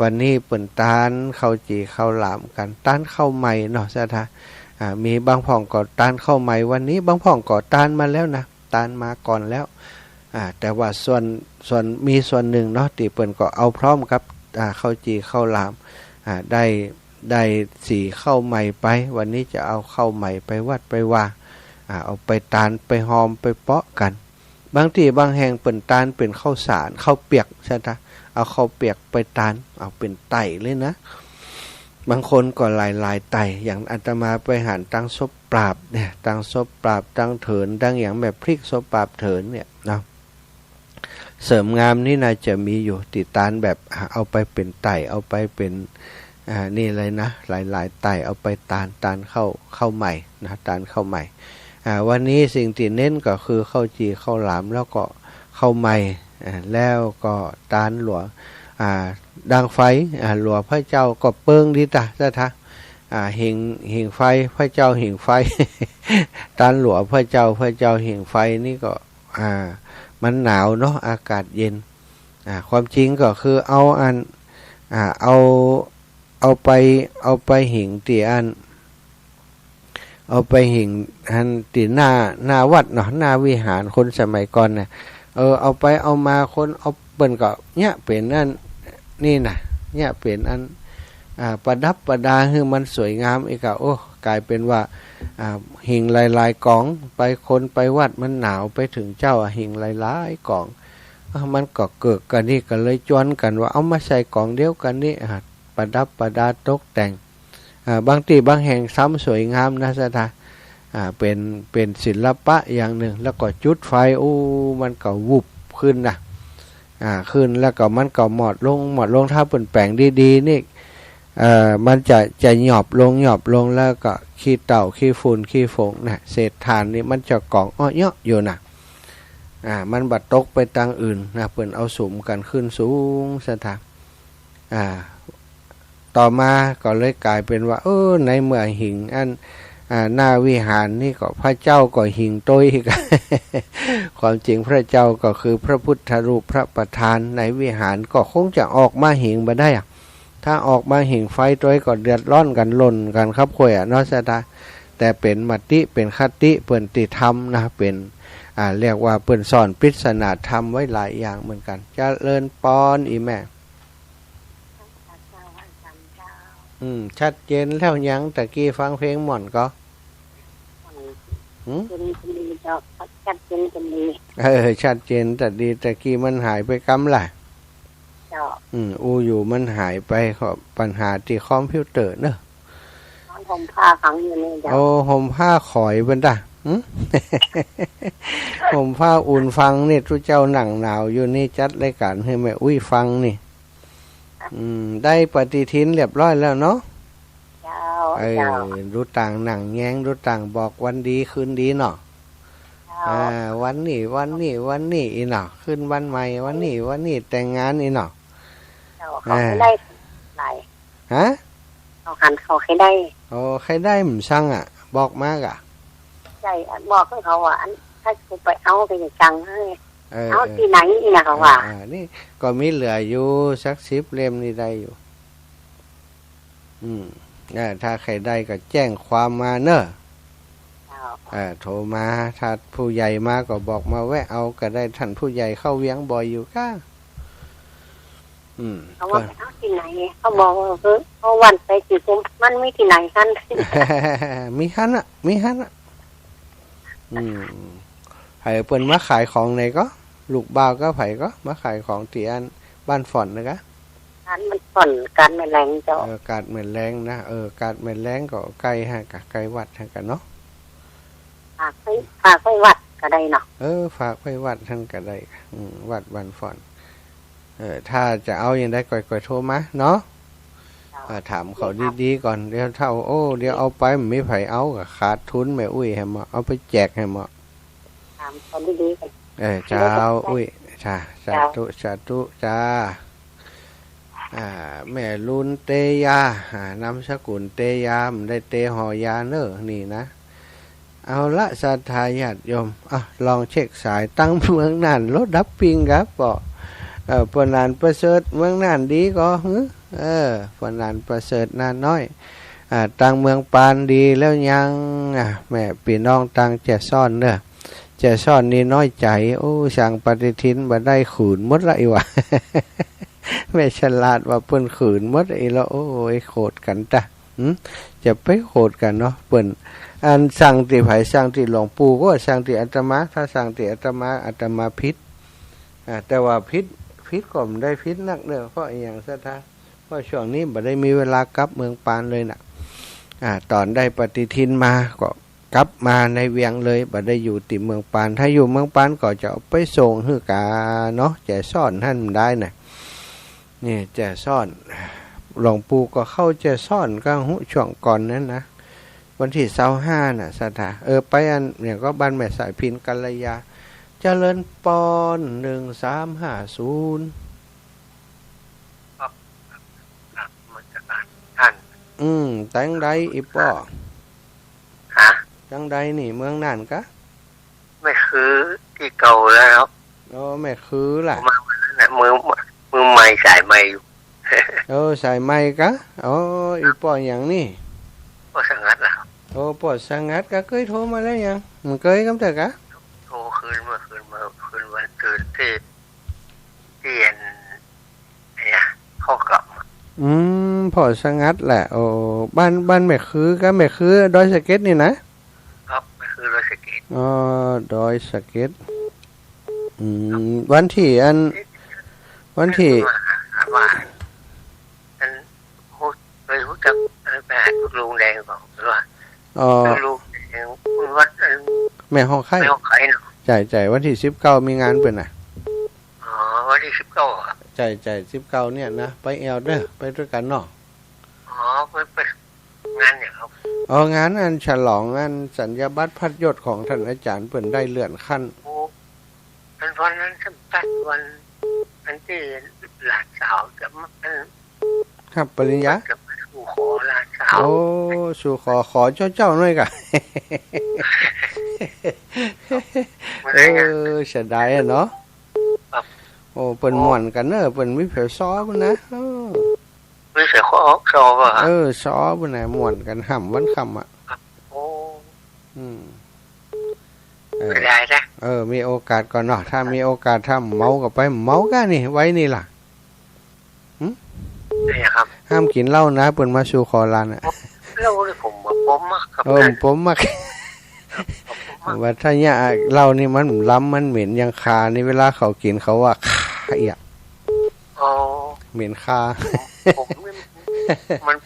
วันนี้เปิ่นตานข้าวจีข้าวหลามกันตานข้าวใหม่เนาะศรัทธามีบางพ่องก่อตานข้าวใหม่วันนี้บางพ่องก่อตานมาแล้วนะตานมาก่อนแล้วแต่ว่าส่วนมีส่วนหนึ่งเนาะที่เปิ่นก็เอาพร้อมกับข้าวจีข้าวหลามได้สีข้าวใหม่ไปวันนี้จะเอาข้าวใหม่ไปวัดไปว่าเอาไปตานไปหอมไปเปาะกันบางที่บางแห่งเปิ่นตานเป็นข้าวสารข้าวเปียกใช่ไหมเอาข้าวเปียกไปตานเอาเป็นไต่เลยนะบางคนก็หลายไต่อย่างอาตมาไปหันตั้งซบปราบเนี่ยตั้งซบปราบตั้งเถินตั้งอย่างแบบพริกซบปราบเถินเนี่ยเนาะเสริมงามนี่น่าจะมีอยู่ติดตานแบบเอาไปเป็นไต่เอาไปเป็นนี่เลยนะหลายไต่เอาไปตานเข้าใหม่นะตานเข้าใหม่วันนี้สิ่งที่เน้นก็คือข้าวจีข้าวหลามแล้วก็ข้าวใหม่แล้วก็ตานหลวงดังไฟหลวงพระเจ้าก็เปิ้งดีตาซะทะหิ่งไฟพระเจ้าหิ่งไฟ ตานหลวงพระเจ้าหิ่งไฟนี่ก็มันหนาวเนาะอากาศเย็นความจริงก็คือเอาไปหิ่งตีเอาไปหิ่งตีหน้าวัดเนาะหน้าวิหารคนสมัยก่อนเนี่ยเอาไปเอามาคนเอาเปิ้นก็เนี่ยเป็นอันนี่นะเนี่ยเป็นอันประดับประดาให้มันสวยงามอีกอ่ะกลายเป็นว่าหิ่งหลายๆกองไปคนไปวัดมันหนาวไปถึงเจ้าหิ่งหลายๆกองมันก็เกิดกันนี่ก็เลยจวนกันว่าเอามาใส่กองเดียวกันนี่ประดับประดาตกแต่งบางที่บางแห่งซ้ำสวยงามนะสถาเป็นศิลปะอย่างหนึ่งแล้วก็จุดไฟมันก็วุบขึ้นนะขึ้นแล้วก็มันก็หมอดลงถ้าเปลี่ยนแปลงดีๆนี่มันจะหยอบลงแล้วก็ขี้เต่าขี้ฝุ่นขี้ฝงนะเศษฐานนี่มันจะกองเยอะอยู่นะมันบัดตกไปทางอื่นนะเปลี่ยนเอาสุมกันขึ้นสูงสถาต่อมาก็เลยกลายเป็นว่าในเมื่อหิ่งอันหน้าวิหารนี่ก็พระเจ้าก็หิ่งต้ยกัน ความจริงพระเจ้าก็คือพระพุทธรูปพระประธานในวิหารก็คงจะออกมาหิ่งมาได้ถ้าออกมาหิ่งไฟต้ยก็เดือดร้อนกันหล่นกันครับคุยเนาะสตาแต่เป็นมติเป็นคติเปิ่นติธรรมนะเป็นเรียกว่าเปิ่นสอนปริศนาธรรมไว้หลายอย่างเหมือนกันเจริญปอนอีแม่ชัดเจนแล้วยังตะกี้ฟังเพลงหม่อนก็ เป็นดีเจ้าชัดเจนเป็นดี ชัดเจนแต่ดีแต่กี้มันหายไปกำล่ะ เจ้า อยู่มันหายไปขอปัญหาที่คอมพิวเตอร์เนอะ ผมผ้าขังอยู่นี่เจ้า โอ้ห่มผ้าขอยบันดา ห่มผ้าอุ่นฟังนี่ทุกเจ้าหนังหนาวอยู่นี่จัดรายการให้แม่อุ้ยฟังนี่ได้ปฏิทินเรียบร้อยแล้วเนาะ เจ้า รู้ต่างหนังแย้งรู้ต่างบอกวันดีคืนดีเนาะวันนี้อีเนาะขึ้นวันใหม่วันนี้แต่งงานอีเนาะ เขาให้ได้หลาย ฮะ เขาหันเขาให้ได้ โอ้ใครได้หมสั่งอ่ะ บอกมากอ่ะ ใจบอกให้เขาว่าถ้ากูไปเอาไปจังให้ เออ เอาที่ไหนนี่นะเขาว่า นี่ก็มีเหลืออยู่สัก10 เล่มนี่ได้อยู่ถ้าใครได้ก็แจ้งความมาเนอะโทรมาถ้าผู้ใหญ่มาก็บอกมาแวะเอาก็ได้ท่านผู้ใหญ่เข้าเวียงบ่อยอยู่ก้าเขาว่าเอาที่ไหนเขาบอกว่าเขาวันไปจีกุมมันไม่ที่ไหนกัน มีฮันอ่ะไผ่เปิ้นมาขายของไหนก็ลูกบ่าวก็ไผ่ก็มาขายของที่อันบ้านฝอนนะกะการมันฝนการแมลงเจ้ากาดแมลงนะกาดแมลงก็ใกล้ฮะกะใกล้วัดฮะกะเนาะฝากไปวัดก็ได้เนาะฝากไปวัดท่านก็ได้วัดบ้านฝอนถ้าจะเอาอย่างใดก่อยโทรมาเนาะถามเขาดีๆก่อนเดี๋ยวเดี๋ยวเอาไปไม่ไผเอาก็ขาดทุนแม่อุ้ยให้มาเอาไปแจกให้มาถามเขาดีๆกันเจ้าอุ้ยสาธุจ้าแม่ลุนเตยานามสกุลเตยามได้เตหอยาเนอนี่นะเอาละศรัทธาญาติโยมลองเช็คสายตั้งเมืองน่านรถดับปิงครับบอกปนานประเสริฐเมืองน่านดีก็ปนานประเสริฐนานน้อยตั้งเมืองปานดีแล้วยังแม่พี่น้องตั้งแจซ่อนเนอะแจซ่อนนี่น้อยใจสั่งปฏิทินมาได้ขืนมดละอีวะ แม่ฉลาดว่าเปิ้นขืนมดอีแล้วโอ้ยโคตรกันจ้ะจะไปโคตรกันเนาะเปิ้นอันสั่งติไผสั่งติหลวงปู่ก็สั่งติอาตมาถ้าสั่งติอาตมาพิษแต่ว่าพิษก็ไม่ได้พิษนักเด้อเพราะอย่างซะท่าเพราะช่วงนี้บ่ได้มีเวลากลับเมืองปานเลยน่ะตอนได้ปฏิทินมาก็กลับมาในเวียงเลยบ่ได้อยู่ติเมืองปานถ้าอยู่เมืองปานก็จะเอาไปส่งฮือกาเนาะแจซ่อนท่านได้น่ะนี่แจซ่อนหลวงปู่ก็เข้าแจซ่อนก็หุช่วงก่อนนั้นนะวันที่25น่ะสัทธาไปอันเนี่ยก็บ้านแม่สายพินกัลยาเจริญปอน1350มันจะท่านตั้งใดอีป้อตั้งใดนี่เมืองน่านกะไม่คือที่เก่าแล้วไม่คือล่ะมือใหม่สายใหม่อยู่สายใหม่กะอีป้ออย่างนี้ป้อสังัดล่ะป้อสังัดกะเคยโทรมาแล้วยังมันเคยกำเถอะกะโทรคืนวันเกิดที่เนี่ยเข้ากลับพอสังัดแหละบ้านแม่คือกะแม่คือดอยสะเก็ดนี่นะครับแม่คือดอยสะเก็ดดอยสะเก็ดวันที่ว่าอันเคยรู้จักไปหาลุงแดงก่อนหรือว่าลุงแดงวัดแม่ห้องไข่เนาะใจวันที่19มีงานเป็นวันที่19ครับใจ19เนี่ยนะไปแอลเด้อไปด้วยกันเนาะไปงานอย่างครับงานอันฉลองอันสัญญาบัตรพัดยศของท่านอาจารย์เพิ่นได้เลื่อนขั้นวันนั้นสัมภาษณ์วันที่หลานสาวกับครับปริญญากับสู่ขอหลานสาวสู่ขอเจ้าหน่อยกะเสียดายเนาะเปิ้นม่วนกันเนอะเปิ้นมีแผวซ้อพุ่นนะมีเสียข้อซ้อป่ะซ้อพุ่นน่ะม่วนกันห่ำวันค่ำไม่ได้จ้ะมีโอกาสก่อนเนาะถ้ามีโอกาสถ้าเมาก็ไปเมากันนี่ไว้นี่ล่ะนี่ครับห้ามกินเหล้านะเปิ้นมาสู่ขอลานเหล้าเลยผมมากครับผมมาก ว่าถ้าเนี่ยเรานี่มันล้ำมันเหม็นยังคานี่เวลาเขากินเขาว่าคาอ่ะ อ๋อ เหม็นคา ผมมัน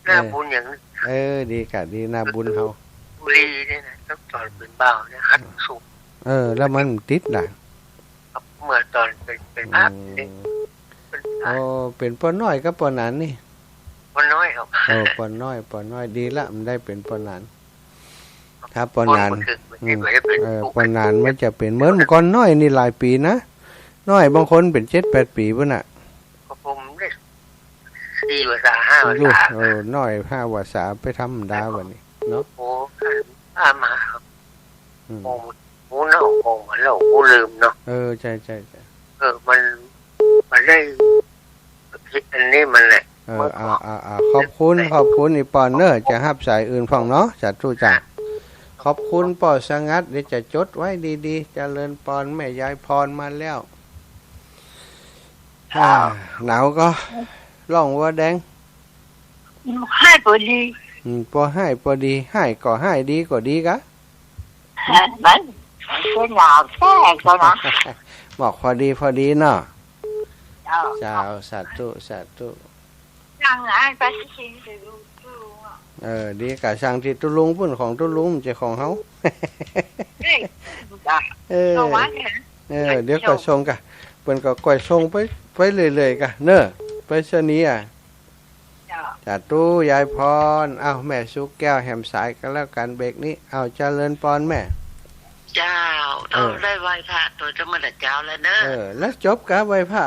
น่าบุญอย่าง ดีกะดีน่าบุญเฮา บุรีเนี่ยนะต้องตอนเป็นเบาเนี่ยคัดสูบ แล้วมันติดน่ะ เมื่อตอนเป็นภาพนี่เป็น โอ้เป็นปอน้อยกับปอหนานนี่ มันน้อยครับ ปอน้อยดีละมันได้เป็นปอหนานถ้าปอหนานปอหนานมันจะเป็นเหมือนก่อนน้อยนี่หลายปีนะน้อยบางคนเป็น7-8 ปีพุ่นน่ะ ผมได้4 ภาษา5 ภาษาน้อย5 ภาษาไปธรรมดาบัดนี้เนาะโอ้มาครับโอ้เนาะโอ้มันเราโอ้ลืมเนาะใช่มันได้อันนี้มันแหละขอบคุณอีปอนเนอร์จะรับสายอื่นฟังเนาะสาธุจ้ะขอบคุณปอสงัดเดี๋ยวจะจดไว้ดีๆเจริญปอนแม่ยายพรมาแล้วหนาวก็ร้องว่าแดงให้พอดีพอให้พอดีให้ก็ให้ดีก็ดีกะมันเป็นหนาวแท้ก็นะบอกพอดีเนาะเจ้าสาธุยังไงไปสิดีกะช่างที่ตุลุงพุ่นของตุลุงมันจะของเฮาเดี๋ยวก็ส่งกะเปิ้นก็ก่อยส่งไปเรื่อยๆกะเน้อไปซะนี้สาธุยายพรแม่สุกแก้วแหมสายกันแล้วกันเบรกนี้เจริญพรแม่เจ้าต้องได้ไหว้พระตัวจะมาแต่เจ้าแล้วเด้อแล้วจบกะไหว้พระ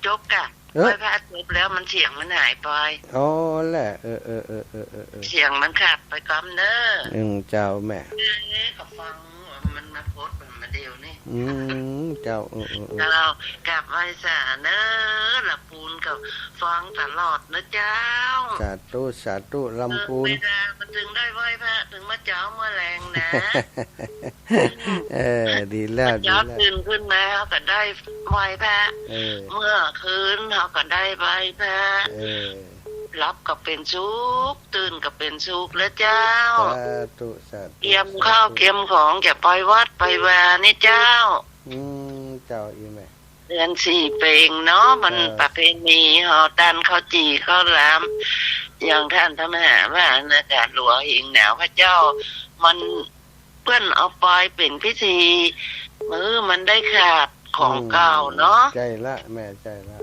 จบกะไหว้พระจบแล้วมันเสียงมันหายไปแหละเสียงมันขาดไปก่อนเด้อเจ้าแม่ก็ฟังมันมาโพสต์มาเดียวนี่เจ้าเรากลับไหว้สาเด้อละปูนกับฟังตลอดนะเจ้าสาธุลำปูนเวลามันถึงได้ไหว้พระถึงมาเจ้าเมื่อแรงนะดีแล้วเจ้าตื่นขึ้นมาเขาก็ได้ไหว้พระเมื่อคืนเขาก็ได้ไหว้พระรับก็เป็นสุขตื่นก็เป็นสุขแล้วเจ้าเกียมข้าวเกียมของจะไปวัดไปแวนี่เจ้าเจ้าอีแม่เดือน4เปงเนาะมันประเพณีหอตันข้าวจี่ข้าวหลามอย่างท่านพระมหาว่าอากาศหลวงหิงหนาวพระเจ้ามันเพื่อนเอาไปเป็นพิธีมือมันได้ขาดของเก่าเนาะใจละแม่ใจละ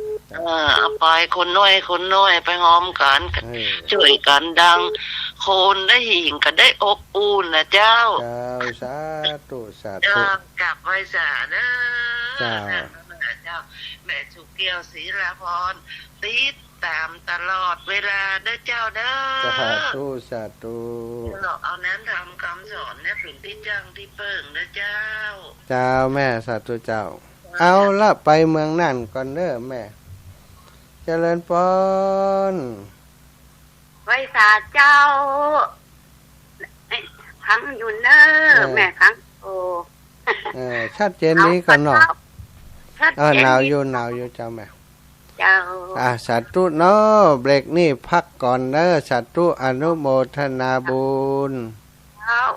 เอาไปคนน้อยไปหอมกันช่วยกันดังคนได้หิ่งก็ได้อบอุ่นนะเจ้าสาธุกลับไว้สาเด้อเจ้าแม่สุเกียวศรีลาพรติดตามตลอดเวลาเด้อเจ้าเด้อสาธุเอานั้นทำคำสอนเนี่ยถึงที่จังที่เปิ่งเด้อเจ้าแม่สาธุเจ้าเอาละไปเมืองนั่นก่อนเด้อแม่เจริญพรไว้สาเจ้าครั้งอยู่เนอแม่ครั้งชัดเจนนี้ก่อนเนาะหนาวอยู่เจ้าแม่สาธุเนาะเบรกนี่พักก่อนเด้อสาธุอนุโมทนาบุญ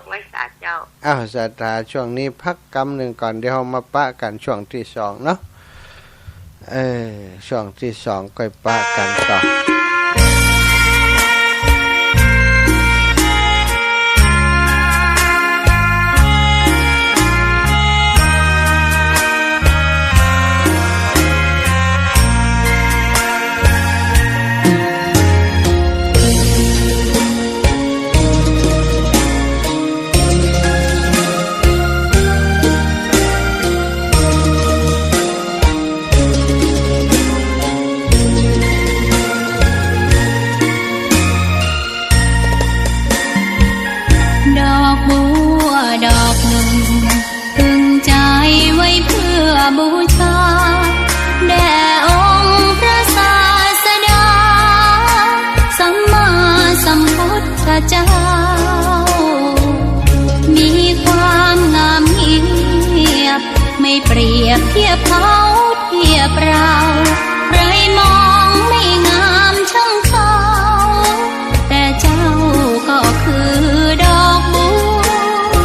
ไว้สาเจ้าสาธุช่วงนี้พักกำหนึ่งก่อนเดี๋ยวเรามาปะกันช่วงที่2เนาะช่วงที่2ก็ปะกันต่อบูชาแด่องค์พระศาสดาสัมมาสัมพุทธเจ้ามีความงามเงียบไม่เปรียบเทียบเขาเทียบเราใครมองไม่งามช่างเขาแต่เจ้าก็คือดอกบัว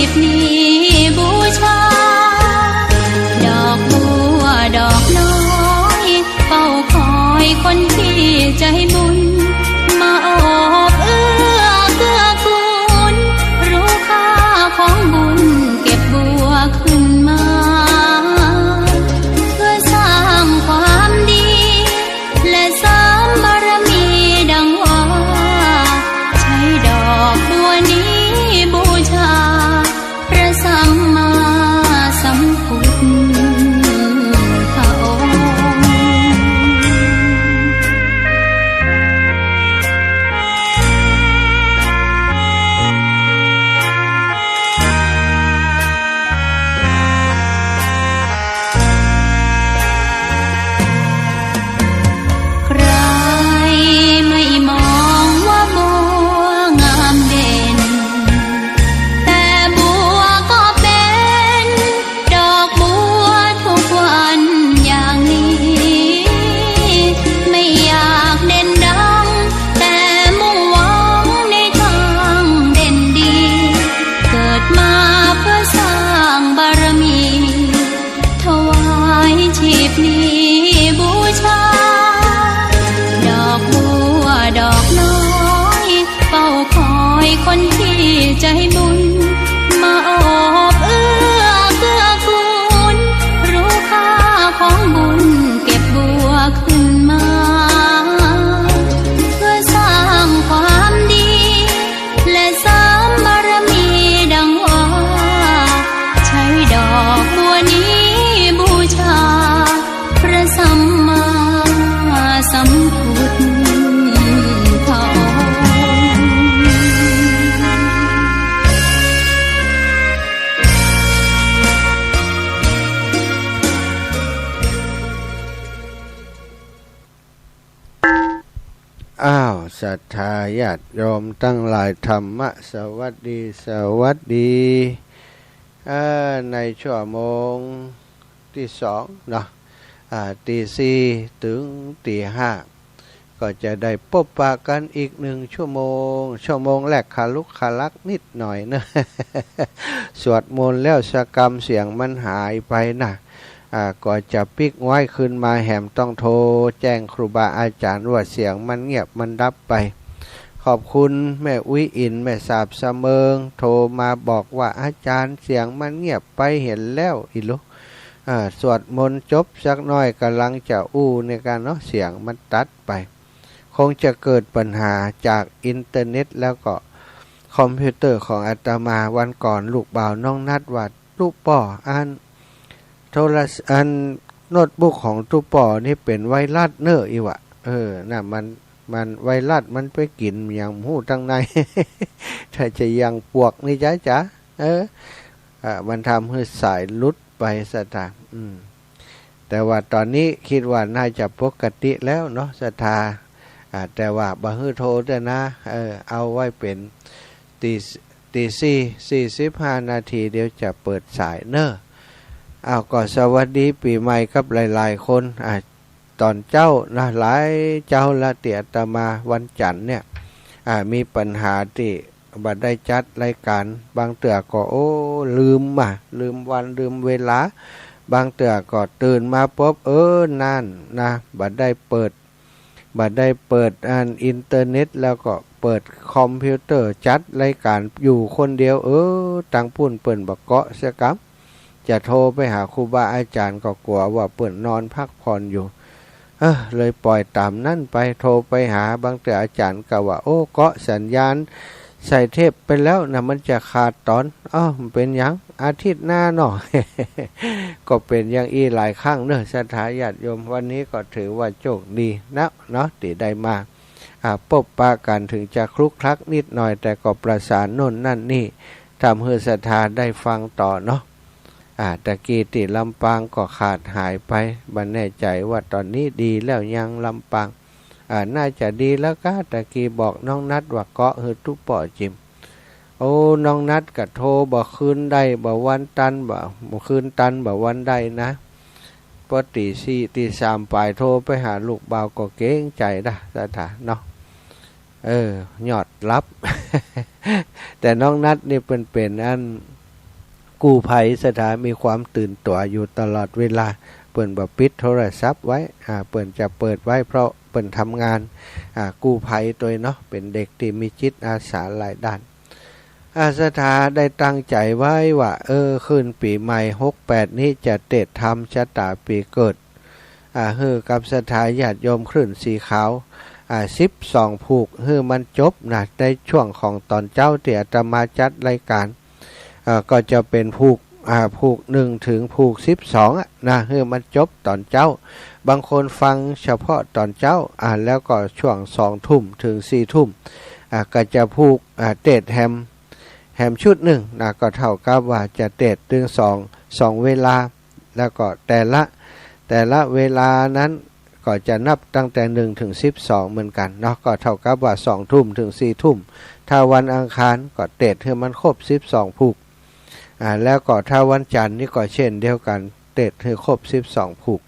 พนี้บูชาดอกบัวดอกน้อยเฝ้าคอยคนที่ใจบุญมาโอบเอื้อเกื้อกูลรู้ค่าของบุญเก็บบัวขึ้นมาเพื่อสร้างความดีและเสริมบารมีดังว่าใช้ดอกบัวนี้บูชาพระสัมมาสัมพุทธองค์ ใครไม่มองว่าบัวงามเด่นแต่บัวก็เป็นดอกบัวทุกวันอย่างนี้ไม่อยากเด่นดังแต่มุ่งหวังในทางเด่นดีเกิดมาเพื่อสร้างบารมีถวายชีพนี้บูชาดอกบัวดอกน้อยเฝ้าคอยคนที่ใจบุญมาโอบเอื้อเกื้อกูลรู้ค่าของบุญเก็บบัวขึ้นมาเพื่อสร้างความดีและเสริมบารมีดังว่าใช้ดอกบัวนี้บูชาพระสัมมาสัมพุทธองค์ อ้าวศรัทธาญาติโยมตั้งหลายธรรมะสวัสดีสวัสดีในชั่วโมงที่สองเนาะตีสี่ถึงตีห้าก็จะได้พบปะกันอีก1 ชั่วโมงแรกคาลุกคาลักนิดหน่อยนะ สวดมนต์แล้วสกรรมเสียงมันหายไปนะก็จะปิกไว้ขึ้นมาแหมต้องโทรแจ้งครูบาอาจารย์ว่าเสียงมันเงียบมันดับไปขอบคุณแม่อุ้ยอินแม่สาบเสมิงโทรมาบอกว่าอาจารย์เสียงมันเงียบไปเห็นแล้วอีลูกสวดมนต์จบสักหน่อยกำลังจะในการเนาะเสียงมันตัดไปคงจะเกิดปัญหาจากอินเทอร์เน็ตแล้วก็คอมพิวเตอร์ของอาตมาวันก่อนลูกบ่าวน้องนัดว่าลูกป่ออันโน้ตบุ๊กของตู้ป่อนี่เป็นไวรัสเนออีวะน่ะมันไวรัสมันไปกินอย่างหูตั้งใน ถ้าจะยังปวกนี่จ๊ะมันทำให้สายลุดไปสถานแต่ว่าตอนนี้คิดว่าน่าจะปกติแล้วเนาะศรัทธาแต่ว่าบ่ฮือโทรด้วยนะเอาไว้เป็นตี4:45 นาทีเดี๋ยวจะเปิดสายเนอะเอาก็สวัสดีปีใหม่กับหลายๆคนตอนเจ้านะหลายเจ้าละเตียตมาวันจันทร์เนี่ยมีปัญหาที่บัดได้จัดรายการบางเตือก็ลืมวันลืมเวลาบางเตือก็ตื่นมาปุ๊บนั่นนะบัดได้เปิดอินเทอร์เน็ตแล้วก็เปิดคอมพิวเตอร์จัดรายการอยู่คนเดียวตังปุ่นเปิ่นบักเกาะเสียกับจะโทรไปหาครูบาอาจารย์ก็กลัวว่าเปิ่นนอนพักผ่อนอยู่เลยปล่อยตามนั่นไปโทรไปหาบางแต่อาจารย์ก็ว่าเกาะสัญญาณใส่เทปไปแล้วนะมันจะขาดตอนมันเป็นยังอาทิตย์หน้าเนาะ ก็เป็นอย่างอีหลายครั้งเนอะศรัทธาญาติโยมวันนี้ก็ถือว่าโชคดีนะเนาะที่ได้มาพบปะกันถึงจะคลุกคลักนิดหน่อยแต่ก็ประสานโน่นนั่นนี่ทำให้ศรัทธาได้ฟังต่อเนาะตะกี้ที่ลำปางก็ขาดหายไปบันแน่ใจว่าตอนนี้ดีแล้วยังลำปางน่าจะดีแล้วก็ตะกี้บอกน้องนัดว่าเกาะฮือทุป่อจิมน้องนัดก็โทรบอกคืนได้บอกวันตันบอกคืนตันบอกวันได้นะพอตี 4 ตี 3ปลายโทรไปหาลูกบ่าวก็เกรงใจนะสถานเนาะยอดรับ แต่น้องนัดนี่เป็นอัน กู้ภัยสถานมีความตื่นตัวอยู่ตลอดเวลาเปิ่นบ่ปิดโทรศัพท์ไว้เปิ่นจะเปิดไว้เพราะเปิ่นทำงานกู้ภัยตัวเนาะเป็นเด็กที่มีจิตอาสาหลายด้านสถาได้ตั้งใจไว้ว่าขึ้นปีใหม่68นี้จะเตดทำชะตาปีเกิดกับสถาญาติโยมคลื่นสีขาว12ผูกมันจบนะในช่วงของตอนเจ้าเตี่ยจะมาจัดรายการก็จะเป็นผูก1ถึงผูก12นะมันจบตอนเจ้าบางคนฟังเฉพาะตอนเจ้าแล้วก็ช่วง2 ทุ่มถึง4 ทุ่มก็จะผูกเตดแฮมชุดหนึ่งนะก็เท่ากับว่าจะเตดถึง2เวลาแล้วก็แต่ละเวลานั้นก็จะนับตั้งแต่1ถึง12เหมือนกันเนาะก็เท่ากับว่า2 ทุ่มถึง4 ทุ่มถ้าวันอังคารก็เตดให้มันครบ12ผูกแล้วก็ถ้าวันจันทร์นี่ก็เช่นเดียวกันเตดให้ครบ12ผูก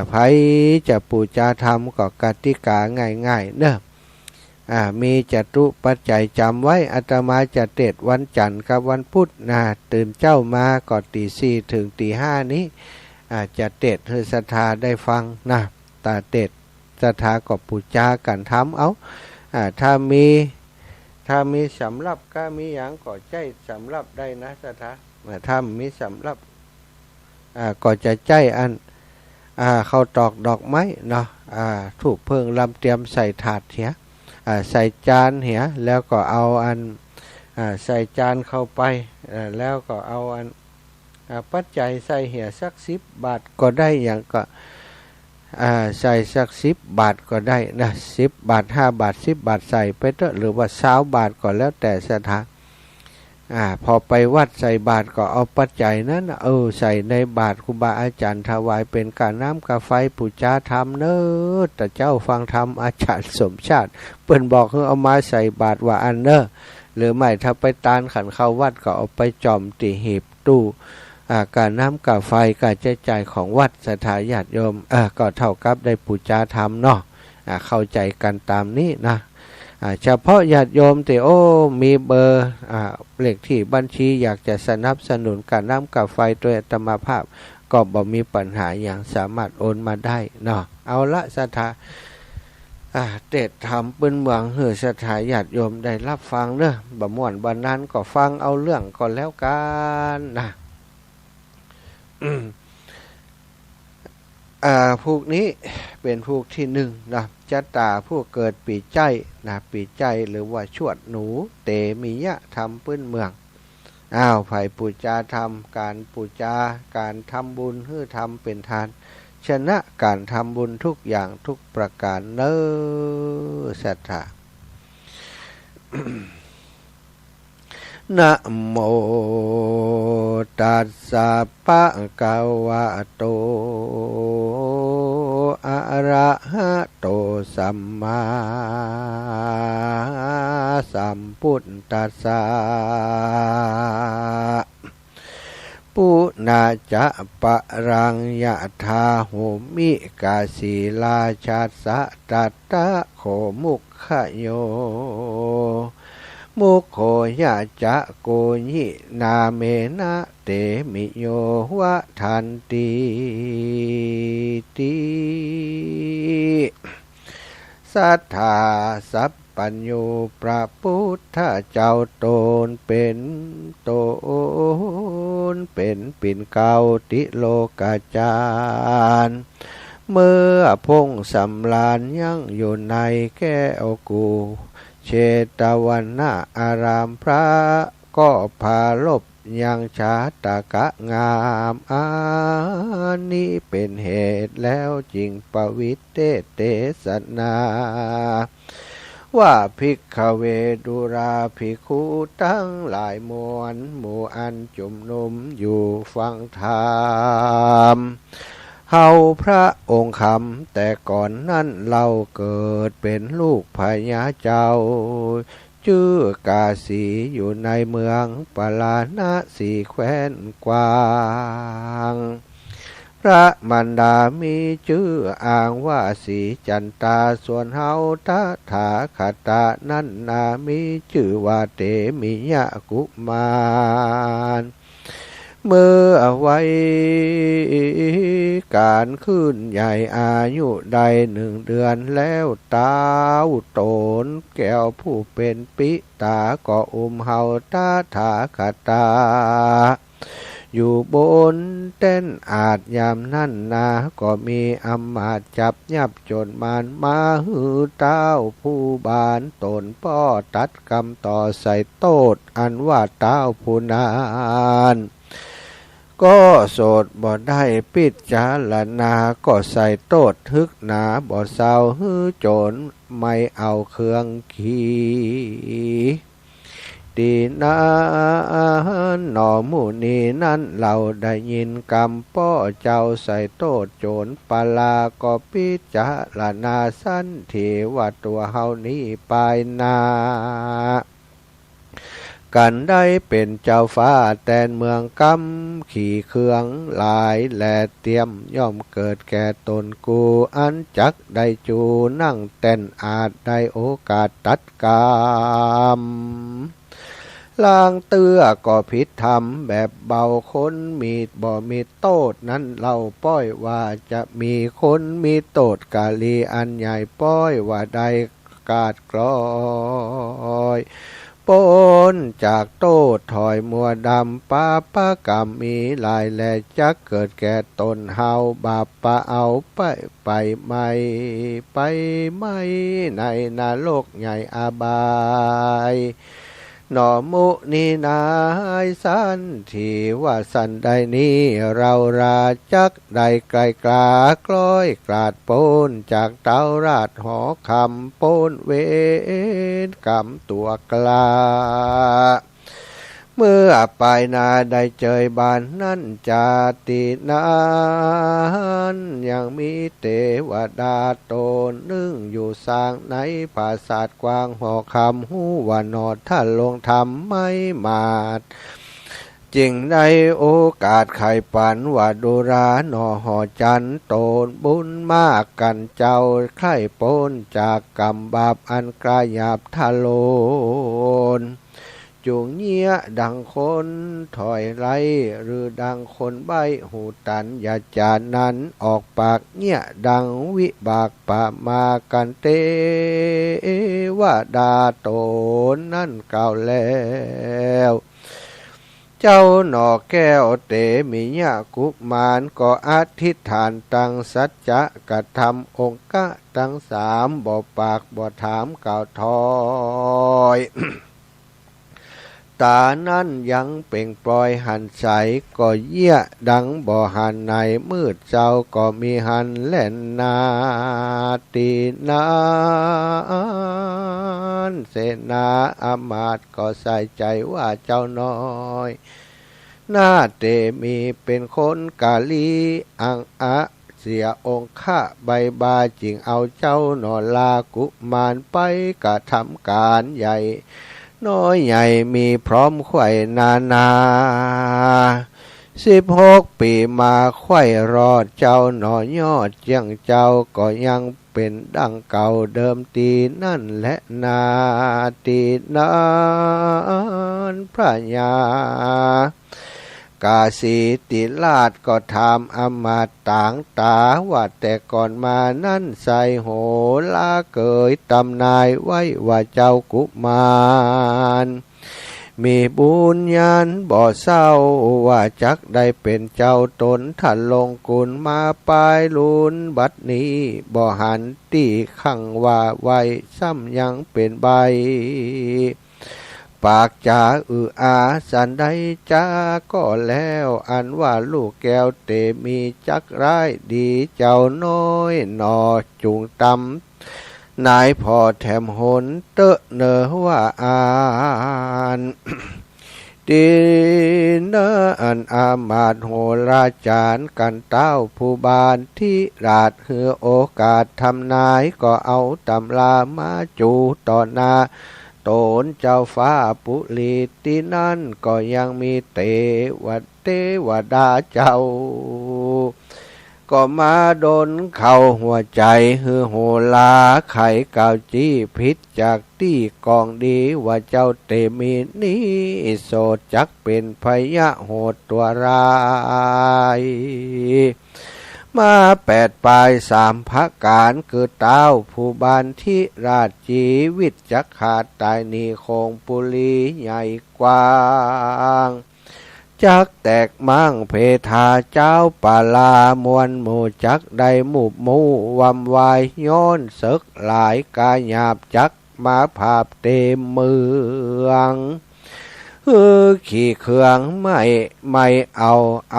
ไผจะปูจาธรรมก็กติกาง่ายๆเนอะมีจตุปัจจัยจำไว้อาตมาจะเตดวันจันทร์กับวันพุธตื่นเจ้ามาก็ตี 4ถึงตี 5นี้จะเตดให้ศรัทธาได้ฟังนะตาเตดศรัทธาก็ปูจากันทำเอาถ้ามีสำรับก็มีอย่างก็ใจสำรับได้นะศรัทธาถ้ามีสำรับก็จะใจอันเขาตอกดอกไม้เนาะถูกเพิ่งลำเตรียมใส่ถาดเหียใส่จานเหียแล้วก็เอาใส่จานเข้าไปแล้วก็เอาปัจจัยใส่เหียสัก10 บาทก็ได้อย่างก็ใส่สัก10 บาทก็ได้นะ10 บาท5 บาท10 บาทใส่ไปเถอะหรือว่า20 บาทก็แล้วแต่สถานพอไปวัดใส่บาทก็เอาปัจจัยนั้นใส่ในบาทครูบาอาจารย์ถวายเป็นกาน้ำกาไฟปูจาธรรมเนอะแต่เจ้าฟังธรรมอาจารย์สมชาติเปิ้นบอกให้เอามาใส่บาทว่าอันเนอะหรือไม่ถ้าไปตานขันเข้าวัดก็เอาไปจอมตีหีบตู้การน้ำกาไฟการใช้จ่ายของวัดสถาญาติโยมก็เท่ากับได้ปูจาธรรมเนาะเข้าใจกันตามนี้นะเฉพาะญาติโยมแต่มีเบอร์เลขที่บัญชีอยากจะสนับสนุนการน้ำกาไฟโดยอัตมาภาพก็บ่มีปัญหาอย่างสามารถโอนมาได้เนาะเอาละสถาเตดทำปืนเมืองสถาญาติโยมได้รับฟังเนอะบ่ม่วนบ่นั้นก็ฟังเอาเรื่องก่อนแล้วกันนะผูกนี้เป็นผูกที่1นะจัตตาผู้เกิดปีใจนะปีใจหรือว่าชวดหนูเตมิยะทำพื้นเมืองไผ่ปูจาทำการปูจาการทำบุญทำเป็นทานชนะการทำบุญทุกอย่างทุกประการเนอศรัทธา นะโมตัสสะภะคะวะโตอะระหะโตสัมมาสัมพุทธัสสะปุณาจะปะรังยะธาโหมิกาสีลาชาสะตัตตะโขมุขโยมุขโขยะจะโกญินาเมนะเตมิโยวะทันติสัทธาสัพปัญโยพระพุทธเจ้าตนเป็นปิ่นเก่าติโลกาจารย์เมื่อพงสำลานยังอยู่ในแก้วกูเชตวันนาอารามพระก็พาลบยังชาตกะงามนี้เป็นเหตุแล้วจริงปวิเตเตสนาว่าภิกขเวดุราภิกขุทั้งหลายมวลหมู่อันจุมนุมอยู่ฟังธรรมเฮาพระองค์คำแต่ก่อนนั้นเราเกิดเป็นลูกพญาเจ้าชื่อกาสีอยู่ในเมืองปลาณะสีแคว้นกว้างพระมารดามีชื่ออ้างว่าสีจันตาส่วนเฮาตถาคตานั้นนามีชื่อว่าเตมิยะกุมาร เมื่อไว้การขึ้นใหญ่อายุใด1 เดือนแล้วเต้าโตนแก้วผู้เป็นปิตาก็เฮาตาถาคตาอยู่บนเต้นอาจยามนั่นนาก็มีอำมาตย์จับยับจนมานมาหือเต้าผู้บานตนป้อตัดกรรมต่อใส่โตดอันว่าเต้าผู้นานก็โสดบ่ได้ปิดจารณาก็ใส่โตดทึกหนาบ่เศร้าฮือโจรไม่เอาเครื่องขี่ดีนะหนอหมู่นี้นั่นเราได้ยินกำป้อเจ้าใส่โตดโจรปลาก็ปิจารณาสั้นเทว่าตัวเฮานี้ไปนากันได้เป็นเจ้าฟ้าแตนเมืองกำขี่เครื่องหลายแลเตรียมย่อมเกิดแก่ตนกูอันจักได้จูนั่งเต้นอาจได้โอกาสตัดกรรมลางเตื้อก็ผิดธรรมแบบเบาคนมีดบ่มีโตดนั้นเราป้อยว่าจะมีคนมีโตดกาลีอันใหญ่ป้อยว่าใดกาดกลอยปนจากโตดถอยมัวดำป้าปะกรรมมีลายแลจักเกิดแก่ตนเฮาบาปปะเอาไปไม่ในนรกใหญ่อาบายหนอมุนีนายสันที่ว่าสันใดนี้เราราจักใดไกลกลากล้อยกราดโปนจากเต้าราดหอคำโปนเวนกำตัวกลาเมื่อไปนาได้เจยบานนั่นจาตินั้นยังมีเทวดาโตนึ่งอยู่สร้างในปราสาทกว้างหอคำหูว่านอดท่านลงธรรมไม่มาดจริงได้โอกาสไข่ปันว่าดูราหนอหอจันโตนบุญมากกันเจ้าไข่ปนจากกรรมบาปอันกลายหยาบทะโลนจุงเงียดังคนถอยไรหรือดังคนใบหูตันอย่าจานนั้นออกปากเงียดังวิบากปะมากันเตว่าดาโตนนั่นเก่าแล้วเจ้าหนอแก้วเตมีญากุมารก็อธิษฐานตั้งสัจจะกระทำองค์กะตั้ง3บ่ปากบ่ถามกล่าวถอย ตานั้นยังเป่งปล่อยหันใสก็เยี่ยดังบ่หันในมืดเจ้าก็มีหันแล่นนาตีนานเสนาอามาตย์ก็ใส่ใจว่าเจ้าน้อยหน้าเตมีเป็นคนกาลีอังอะเสียองค์ข้าใบบาจิงเอาเจ้านอลากุมารไปกระทำการใหญ่น้อยใหญ่มีพร้อมไข่นา16 ปีมาไข่รอดเจ้าหนอยอดยังเจ้าก็ยังเป็นดังเก่าเดิมตีนั่นและนาตีนานพระยากาสีติลาดก็ถามอมาตย์ต่างตาว่าแต่ก่อนมานั่นใส่โหลาเกยตำนายไว้ว่าเจ้ากุมารมีบุญญาณบ่เศร้าว่าจักได้เป็นเจ้าตนท่านลงกุลมาปลายลุนบัดนี้บ่หันตีขังว่าไว้ซ้ำยังเป็นใบปากจาอาสันใดจาก็แล้วอันว่าลูกแก้วเตมีจักร้ายดีเจ้าน้อยหนอจุงตำนายพอแถมหนเตอะเนอว่าอ่านดินอันอามาตย์โหราจารย์กันเต้าผู้บานที่ราดเหือโอกาสทำนายก็เอาตำรามาจูต่อหน้าโตนเจ้าฟ้าปุรีที่นั่นก็ยังมีเทวดาเจ้า ก็มาโดนเข้าหัวใจฮือโหลาไข่กาวจี้พิษจากที่กองดีว่าเจ้าเตมีนี้โสดจักเป็นพยะโหดตัวร้ายมา8 ปลาย3 พระการเกิดเต้าผู้บานที่ราชชีวิตจักขาดตายนีคงปุลีใหญ่กว้างจักแตกมั่งเพทาเจ้าปาลามวลหมู่จักได้หมู่หมู่วำวายย้อนศึกหลายกายหยาบจักมาภาพเต็มเมืองขี่เครื่องไม่เอ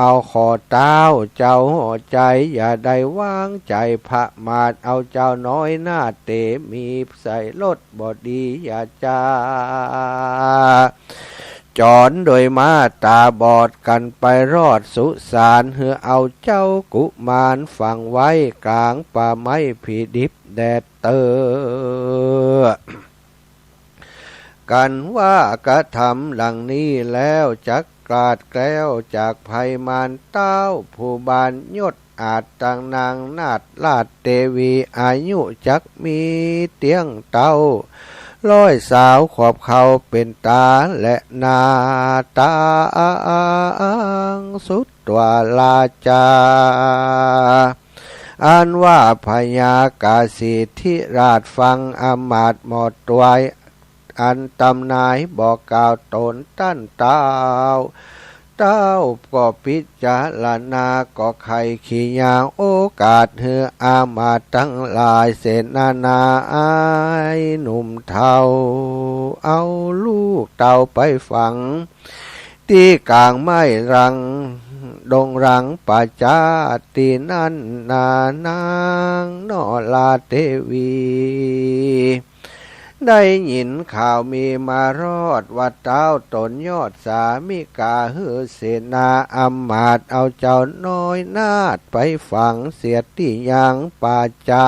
าขอเต้าเจ้าหัวใจอย่าได้วางใจพระมาดเอาเจ้าน้อยหน้าเตมีใส่รถบอดีอย่าจ้าจอนโดยมาตาบอดกันไปรอดสุสานเฮือเอาเจ้ากุมารฝังไว้กลางป่าไม้ผีดิบแดดเตอกันว่ากระทำหลังนี้แล้วจักกราดแกล้วจากภัยมารเต้าผู้บานยศอาจต่างนางนาดลาดเตวีอายุจักมีเตียงเต้าร้อยสาวขอบเขาเป็นตาและนาตาสุดตัวลาจาอันว่าพญากาสีที่ราชฟังอมาตย์หมดตัวอันตำนายบอกกล่าวตนตั้นเต้าก็พิจารณาก็ไขขี้ยางโอกาสเฮืออามาตั้งหลายเสนาอายหนุ่มเทาเอาลูกเต่าไปฝังที่กลางไม้รังดงรังป่าจาตีนั่นนานางนอลาเทวีได้ยินข่าวมีมารอดว่าเต้าตนยอดสามิกาฮือเสนาอำมาตย์เอาเจ้าน้อยนาดไปฝังเสียที่ยังป่าจา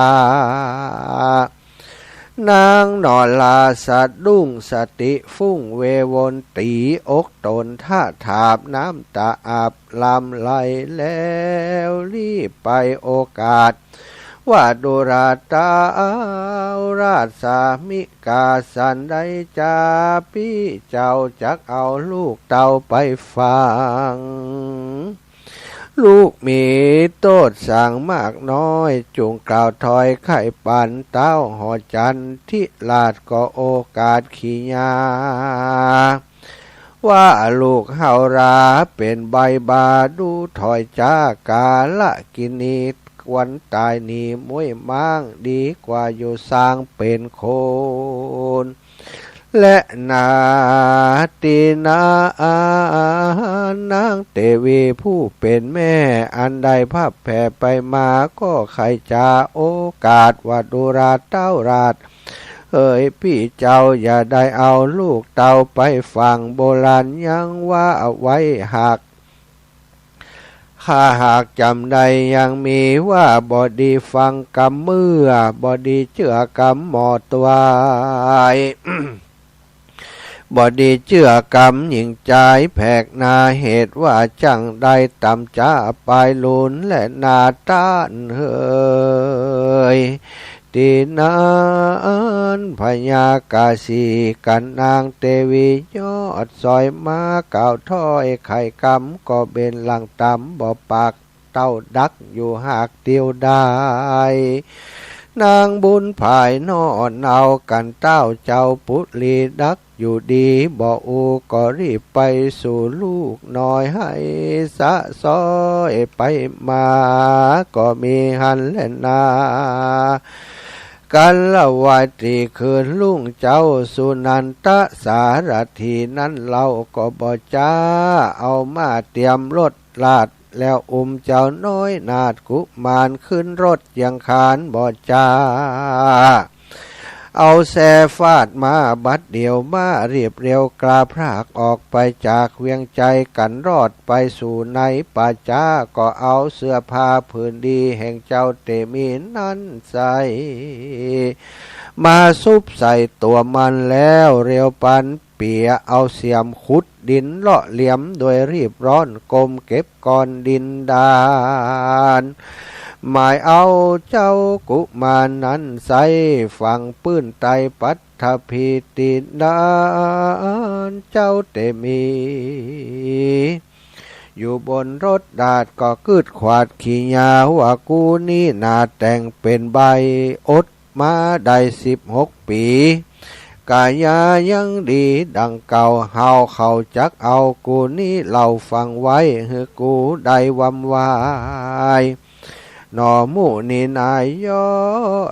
นางนอลาสะดุ้งสติฟุ้งเววนตีอกตนท่าถาบน้ำตาอาบลำไหลแล้วรีบไปโอกาสว่าดุราตาราชสามิกาสันได้จาพี่เจ้าจักเอาลูกเต่าไปฟังลูกมีโตดสั่งมากน้อยจุงกล่าวถอยไข่ปันเต้าหอจันที่ลาดก็โอกาสขี้ยาว่าลูกเฮาราเป็นใบบาดูถอยจากาละกินีวันตายนี้มวยมั่งดีกว่าอยู่สร้างเป็นคนและนาตีนานางเตวีผู้เป็นแม่อันใดภาพแผ่ไปมาก็ใครจะโอกาสว่าดุราเต้าราชพี่เจ้าอย่าได้เอาลูกเต่าไปฟังโบราณยังว่าเอาไว้หากจำได้ยังมีว่าบอดีฟังกำเมื่อบอดีเชื่อกำหมอตัว บอดีเชื่อกำหญิงใจแผกนาเหตุว่าจังได้ตำจ้าปลายลุนและนาต้านเฮยตีนานพญากาสีกันนางเตวียอดซอยมาเก่าถ้อยไข่กำก็เป็นหลังตำบ่ปากเต้าดักอยู่หากเตียวได้นางบุญภายนอนเอากันเต้าเจ้าปุลีดักอยู่ดีบ่อูก็รีบไปสู่ลูกน้อยให้สะซอยไปมาก็มีหันและนากันละวัยตีคืนลุงเจ้าสุนันตสารถีนั้นเราก็บ่จ้าเอามาเตรียมรถลาดแล้วเจ้าน้อยนาดกุมารขึ้นรถยังคานบ่จ้าเอาแสฟาดมาบัดเดียวมาเรียบเร็วกลาพรากออกไปจากเวียงใจกันรอดไปสู่ในป่าจ้าก็เอาเสื้อผ้าผืนดีแห่งเจ้าเตมีนั้นใส่มาซุบใส่ตัวมันแล้วเร็วปันเปียเอาเสียมขุดดินเลาะเหลี่ยมโดยรีบร้อนกลมเก็บก้อนดินดาน หมายเอาเจ้ากุมารนั้นใส่ฝังปื้นไตปัตถพีติดานเจ้าเตมีอยู่บนรถดาดก็กึดขวาดขี้ยาว่ากูนี่นาแต่งเป็นใบอดมาได้16 ปีกายายังดีดังเก่าเฮาเขาจักเอากูนี่เล่าฟังไว้ให้กูได้วำวายหนอหมู่นี่นายยอ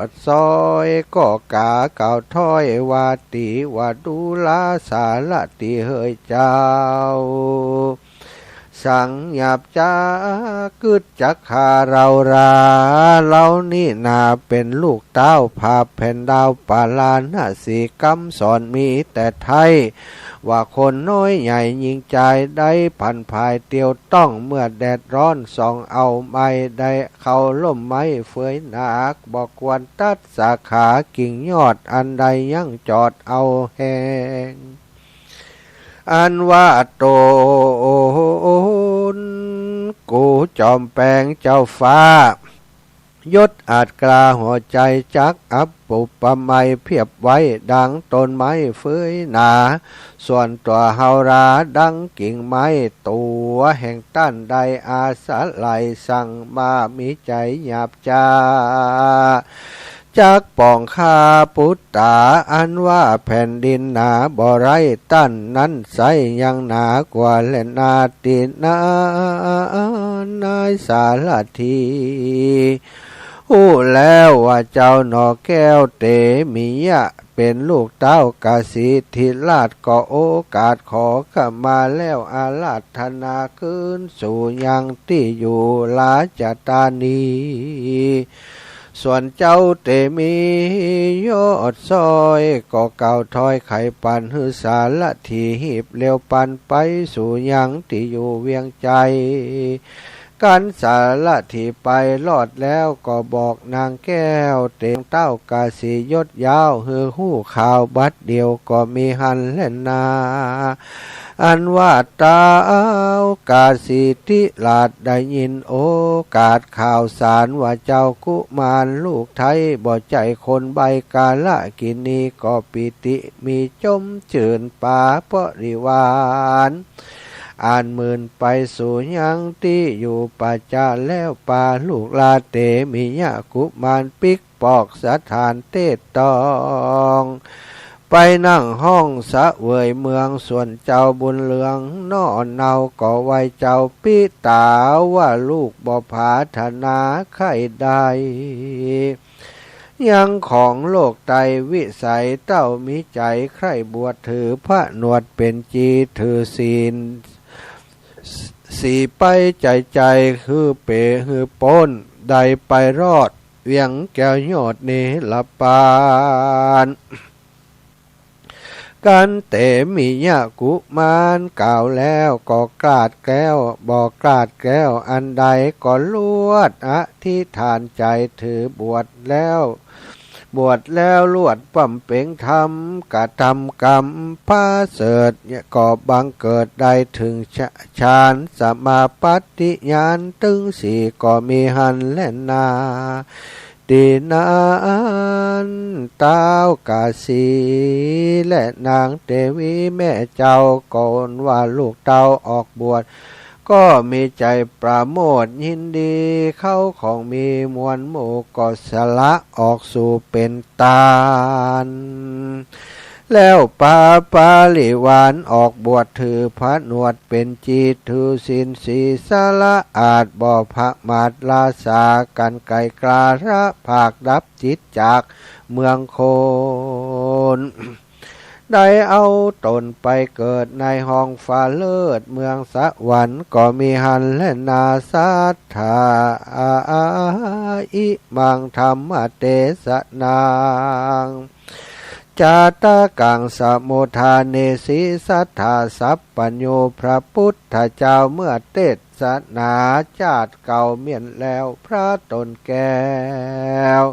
ดซอยก็กาเก่าถ้อยว่าตีว่าดูลาสาละตีเฮยเจ้าสังหยาบจากึดจักขาเราราเรานี่นาเป็นลูกเต้าพาแผ่นดาวปาลานสีกำสอนมีแต่ไทยว่าคนน้อยใหญ่ยิงใจได้พันภายเตียวต้องเมื่อแดดร้อนส่องเอาไม้ได้เข้าล่มไม้เฟยหนักบอกควรตัดสาขากิ่งยอดอันใดยังจอดเอาแหงอันว่าโตนกูจอมแปลงเจ้าฟ้ายศอาจกลาหัวใจจักอับปุปไมยเพียบไว้ดังต้นไม้เฟยหนาส่วนตัวเฮาราดังกิ่งไม้ตัวแห่งต้านใดอาสาไหลสั่งมามีใจหยาบจ้าจากป่องคาปุตตาอันว่าแผ่นดินหนาบ่ไรตั้นนั้นใสยังหนากว่าและนาตินานายสารทีหู้แล้วว่าเจ้าหนอแก้วเตมียะเป็นลูกเต้ากาสีทิราชก็โอกาสขอขมาแล้วอาราธนาคืนสู่ยังที่อยู่ลาจตานีส่วนเจ้าเตมียอดซอยก็เก่าถอยไข่ปันหือสาละทีหีบเร็วปันไปสู่ยังที่อยู่เวียงใจกันสาละที่ไปรอดแล้วก็บอกนางแก้วเต็งเต้ากาสียศยาวหือหู้ข่าวบัดเดียวก็มีหันและนาอันว่าตากาสีทิราชได้ยินโอกาสข่าวสารว่าเจ้ากุมารลูกไทยบ่ใจคนใบกาละกินีก็ปิติมีจมจื่นป่าปริวารอ่านหมื่นไปสู่ยังที่อยู่ป่าจาแล้วป่าลูกลาเตมียะกุมารปิกปอกสถานเทศตองไปนั่งห้องสะเวยเมืองส่วนเจ้าบุญเหลืองนอนเนาก็ไว้เจ้าปิตาว่าลูกบ่ผาธนาไข่ใดยังของโลกไตวิสัยเต้ามีใจใครบวชถือพระหนวดเป็นจีถือศีลสีไปใจคือเปคือป้นใดไปรอดเวียงแก้วยอดเนลปานกันเตมียะกุมารกล่าวแล้วก็กราดแก้วบอกกราดแก้วอันใดก็ลวดอธิษฐานใจถือบวชแล้วลวดปั่มเป่งธรรมกะทำกรรมพาเสดก็บังเกิดได้ถึงฌานสมาปัตติญาณตึงสี่ก็มีหันและนาดีนานเต้ากาสีและนางเทวีแม่เจ้าก่อนว่าลูกเต้าออกบวชก็มีใจปราโมทยินดีเข้าของมีมวลหมู่ก็สละออกสู่เป็นตาลแล้วปาลิวานออกบวชถือพระหนวดเป็นจีถือศีลสีสละอาจบ่พระมาดลาสากันไกลกลาระภาคดับจิตจากเมืองโคนได้เอาตนไปเกิดในห้องฟ้าเลิศเมืองสวรรค์ก็มีหันและนาสัทธาอิมังธรรมเตสนางจาตากังสมุทาเนสีสัทธาสัพปัญโยพระพุทธเจ้าเมื่อเทศนาจาติเก่าเมียนแล้วพระตนแก้ว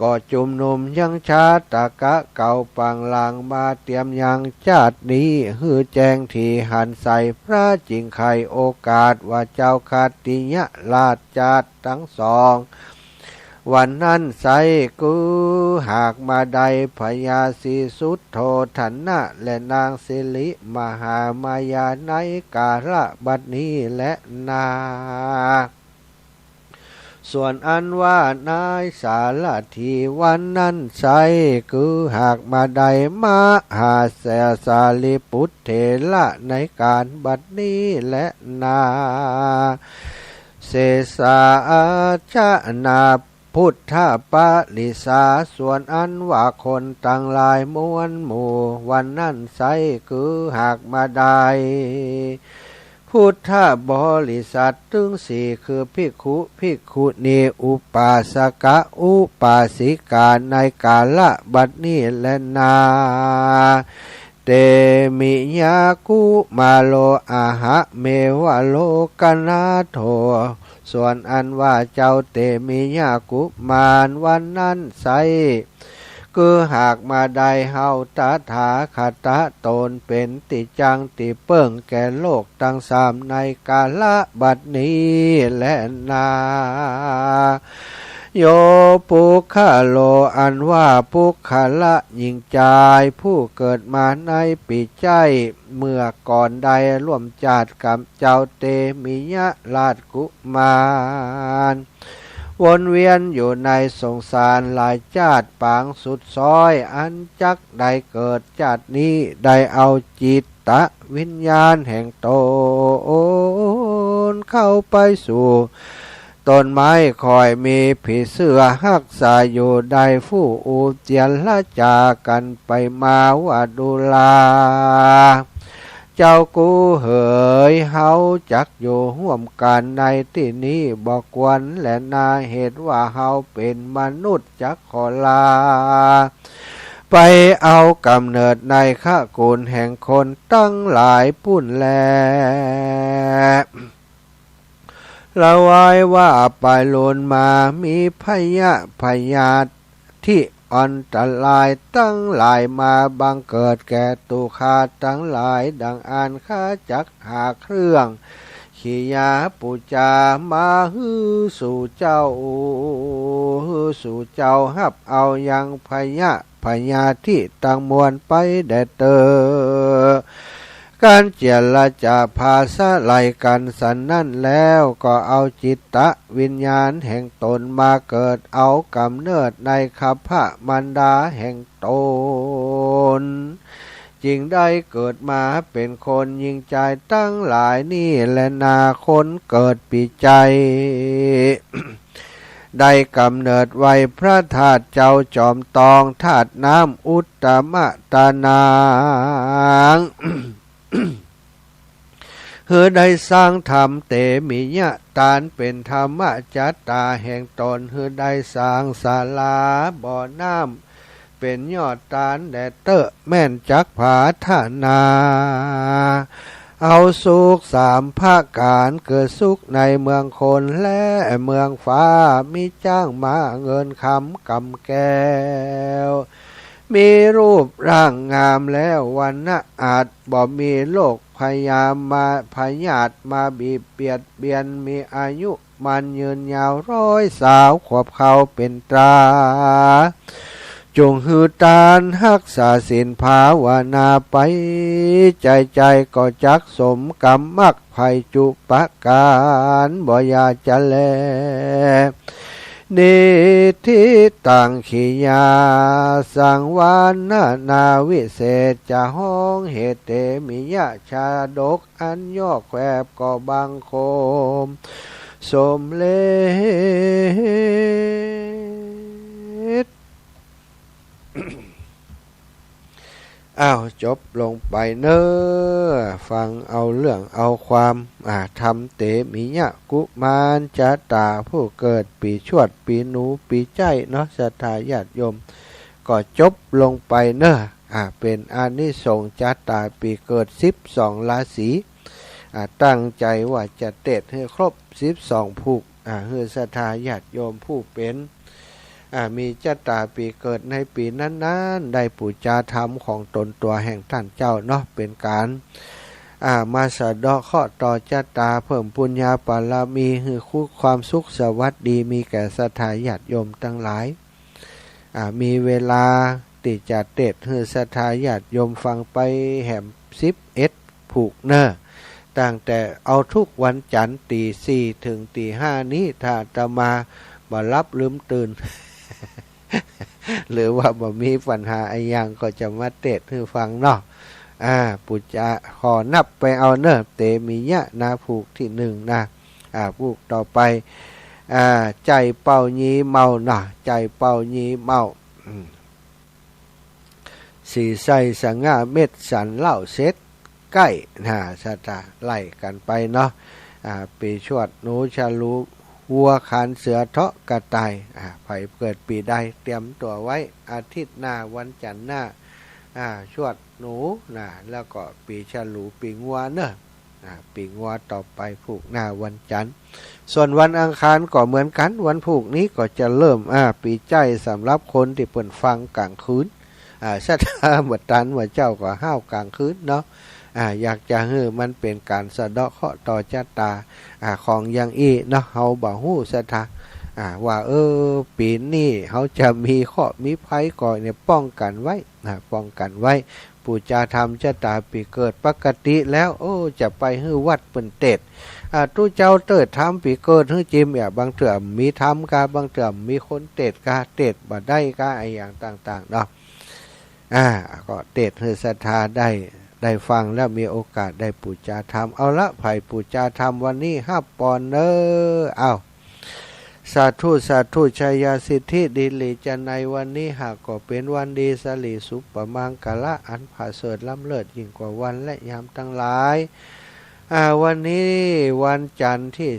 ก็จุมนุมยังชาตากะเก่าปังลางมาเตรียมยังชาตินี้ฮือแจงที่หันใส่พระจิงไข่โอกาสว่าเจ้าคาติยะลาดจาดทั้งสองวันนั้นใสกูหากมาใดพญาสีสุดโทถันนะและนางสิริมหามายาในกาละบัดนี้และนาส่วนอันว่านายสารทีวันนั้นใสคือหากมาใดมาหาแสสาลิปุตเถระในการบัดนี้และนาเสสาชะนาพุทธปาลิสาส่วนอันว่าคนต่างหลายมวลหมู่วันนั้นใสคือหากมาได้พุทธบริษัทถึงสี่คือภิกขุณีอุปาสกะอุปาสิกาในกาละบัดนี้และนาเตมิยากุมาโลอาหะเมวะโลกนาโทส่วนอันว่าเจ้าเตมิยากุมารวันนั้นใสคือหากมาได้เฮาตถาคตตนเป็นติจังติเปิ่งแก่โลกทั้งสามในกาละบัดนี้และนาโยปุคโลอันว่าปุคละหญิงใจผู้เกิดมาในปีใจเมื่อก่อนใดร่วมจาดกับเจ้าเตมิยะราชกุมารวนเวียนอยู่ในสงสารหลายชาติปางสุดซอยอันจักได้เกิดชาตินี้ได้เอาจิตตะวิญญาณแห่งตนเข้าไปสู่ต้นไม้คอยมีผีเสื้อหักษาอยู่ได้ผู้อุเจียนละจากันไปมาว่าดูลาเจ้ากูเหยเฮาจักอยู่ห่วมกันในที่นี้บอกกวนและนาเหตุว่าเฮาเป็นมนุษย์จักขอลาไปเอากำเนิดในข้ากูลแห่งคนตั้งหลายปุ่นแลละวายว่าไปโลนมามีพยาธิที่อันตรายตั้งหลายมาบังเกิดแก่ตุคาตั้งหลายดังอ่านข้าจักหาเครื่องขียาปุจามาฮือสู่เจ้าฮับเอายังพยาธิตั้งมวลไปแด่เตอการเจรจาภาษาไลกันสันนั่นแล้วก็เอาจิตตะวิญญาณแห่งตนมาเกิดเอากำเนิดในคัพพะมันดาแห่งตนจึงได้เกิดมาเป็นคนยิงใจตั้งหลายนี่และนาคนเกิดปีใจ ได้กำเนิดไว้พระธาตุเจ้าจอมตองธาตุน้ำอุตตมะตานาง เฮือได้สร้างธรรมเตมิยะตานเป็นธรรมจัตตาแห่งตนเฮือได้สร้างศาลาบ่อน้ำเป็นยอดตานแดดเตอะแม่นจักผาธานาเอาสุขสามภาคการเกิดสุขในเมืองคนและเมืองฟ้ามีจ้างมาเงินคำกำแก้วมีรูปร่างงามแล้ววันนะอาจบ่มีโรคพยาธิมาบีบเบียนมีอายุมันยืนยาว100 สาวขวบเขาเป็นตราจงหือตานรักษาศีลภาวนาไปใจก็จักสมกรรมมักภัยจุปการบ่อยาจะแลนิทิตังขิยาสังวานนาวิเศษจะห้องเหตุเตมิยะชาดกอันย่อแควบก็บังโคมสมเลศ อ้าวจบลงไปเนอฟังเอาเรื่องเอาความทำเตมิยะกุมารจะตาผู้เกิดปีชวดปีหนูปีใจเนาะศรัทธาญาติโยมก็จบลงไปเนอเป็นอานิสงส์จะตาปีเกิด12 ราศีตั้งใจว่าจะเตะให้ครบ12 ผูกให้ศรัทธาญาติโยมผู้เป็น มีชะตาปีเกิดในปีนั้นๆได้ปูชาธรรมของตนตัวแห่งท่านเจ้าเนาะเป็นการมาสะเดาะเคราะห์ต่อชะตาเพิ่มปุญญาบารมีให้คู่ความสุขสวัสดีมีแก่ศรัทธาญาติโยมทั้งหลายมีเวลาติจะเทศน์ให้ศรัทธาญาติโยมฟังไปแหม11ผูกเนอตั้งแต่เอาทุกวันจันทร์ตี 4ถึงตี 5นี้ถ้าจะมาบ่รับลืมตื่น หรือว่าบ่มีปัญหาอะไรอย่างก็จะมาเทศน์ให้ฟังเนาะปุจจาขอนับไปเอาเนอะเตมิยะนาผูกที่หนึ่งนะผูกต่อไปใจเป่ายีเมานะใจเป่ายีเมาสีใสสังาเม็ดสันเล่าเซตใกล้สตาไล่กันไปเนาะปีชวดหนูชาลูวัวขานเสือเทาะกระต่ายไผเกิดปีใดเตรียมตัวไว้อาทิตย์หน้าวันจันทร์หน้าชวดหนูนะแล้วก็ปีฉลูปีงัวเนอะปีงัวต่อไปผูกหน้าวันจันทร์ส่วนวันอังคารก็เหมือนกันวันผูกนี้ก็จะเริ่มปีใจสำหรับคนที่เปิดฟังกลางคืนสัตว์หมดตันหมดเจ้าก็ห้าวกลางคืนเนาะอยากจะให้มันเป็นการสะเดาะเคราะห์ต่อชะตาของอย่างอีเนาะเฮาบ่ฮู้ศรัทธาว่าปีนี้เขาจะมีข้อมีภัยก่อนเนี่ยป้องกันไว้ป้องกันไว้ปูจาธรรมชะตาปีเกิดปกติแล้วจะไปฮื้อวัดเปิ้นเตดตู้เจ้าเติดทำปีเกิดฮื้อจิมบางเถื่อมีทำกาบางเถื่อมีคนเตดกาเตดบ่ได้กาไออย่างต่างๆเนาะก็เตดฮื้อศรัทธาได้ฟังแล้วมีโอกาสได้ปูจาธรรมเอาละไผ่ปูจาธรรมวันนี้5 ปอนเนเอาสาธุสาธุชัยยาสิทธิดิลีจะในวันนี้หากก็เป็นวันดีสลีสุปปมังกะละอันผาเสริฐล้ำเลิศยิ่งกว่าวันและยามทั้งหลายวันนี้วันจันทร์ที่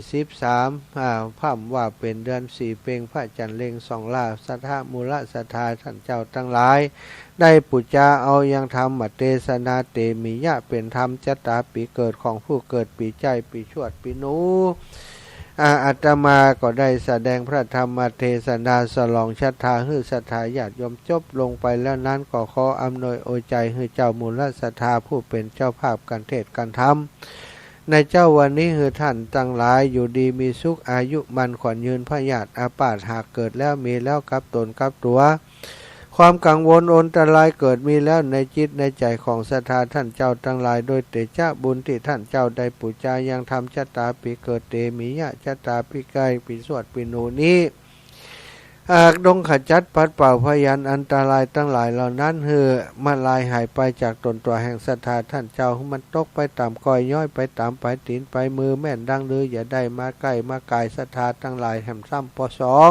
13พ่ำว่าเป็นเดือน4เพ็งพระจันทร์เล็ง2 ลาสัทธามูลสัทธาท่านเจ้าทั้งหลายได้ปุจจาเอายังธรรมเทศนาเตมิยะเป็นธรรมชะตาปีเกิดของผู้เกิดปีใจปีชวดปีหนูอาตมาก็ได้แสดงพระธรรมเทศนาสลองชะตาให้ศรัทธาญาติโยมจบลงไปแล้วนั้นก็ขออำนวยอวยใจให้เจ้ามูลศรัทธาผู้เป็นเจ้าภาพการเทศน์การธรรมในเจ้าวันนี้คือท่านทั้งหลายอยู่ดีมีสุขอายุมันขวัญยืนพยาธิอาพาธหากเกิดแล้วมีแล้วกับตนกับตัวความกังวลอนตรายเกิดมีแล้วในจิตในใจของศรัทธาท่านเจ้าทั้งหลายโดยเตชะบุญที่ท่านเจ้าได้ปูจายังทำชะตาปีเกิดเตมิยะชะตาปีไกปีสวดปีหนูนี้ดงขจัดปัดเป่าพยันอันตรายทั้งหลายเหล่านั้นมาลายหายไปจากตนตัวแห่งศรัทธาท่านเจ้ามันตกไปตามก้อยย้อยไปตามปลายตีนไปมือแม่นดังลืออย่าได้มาใกล้มากายศรัทธาทั้งหลายแห่มซ้ำป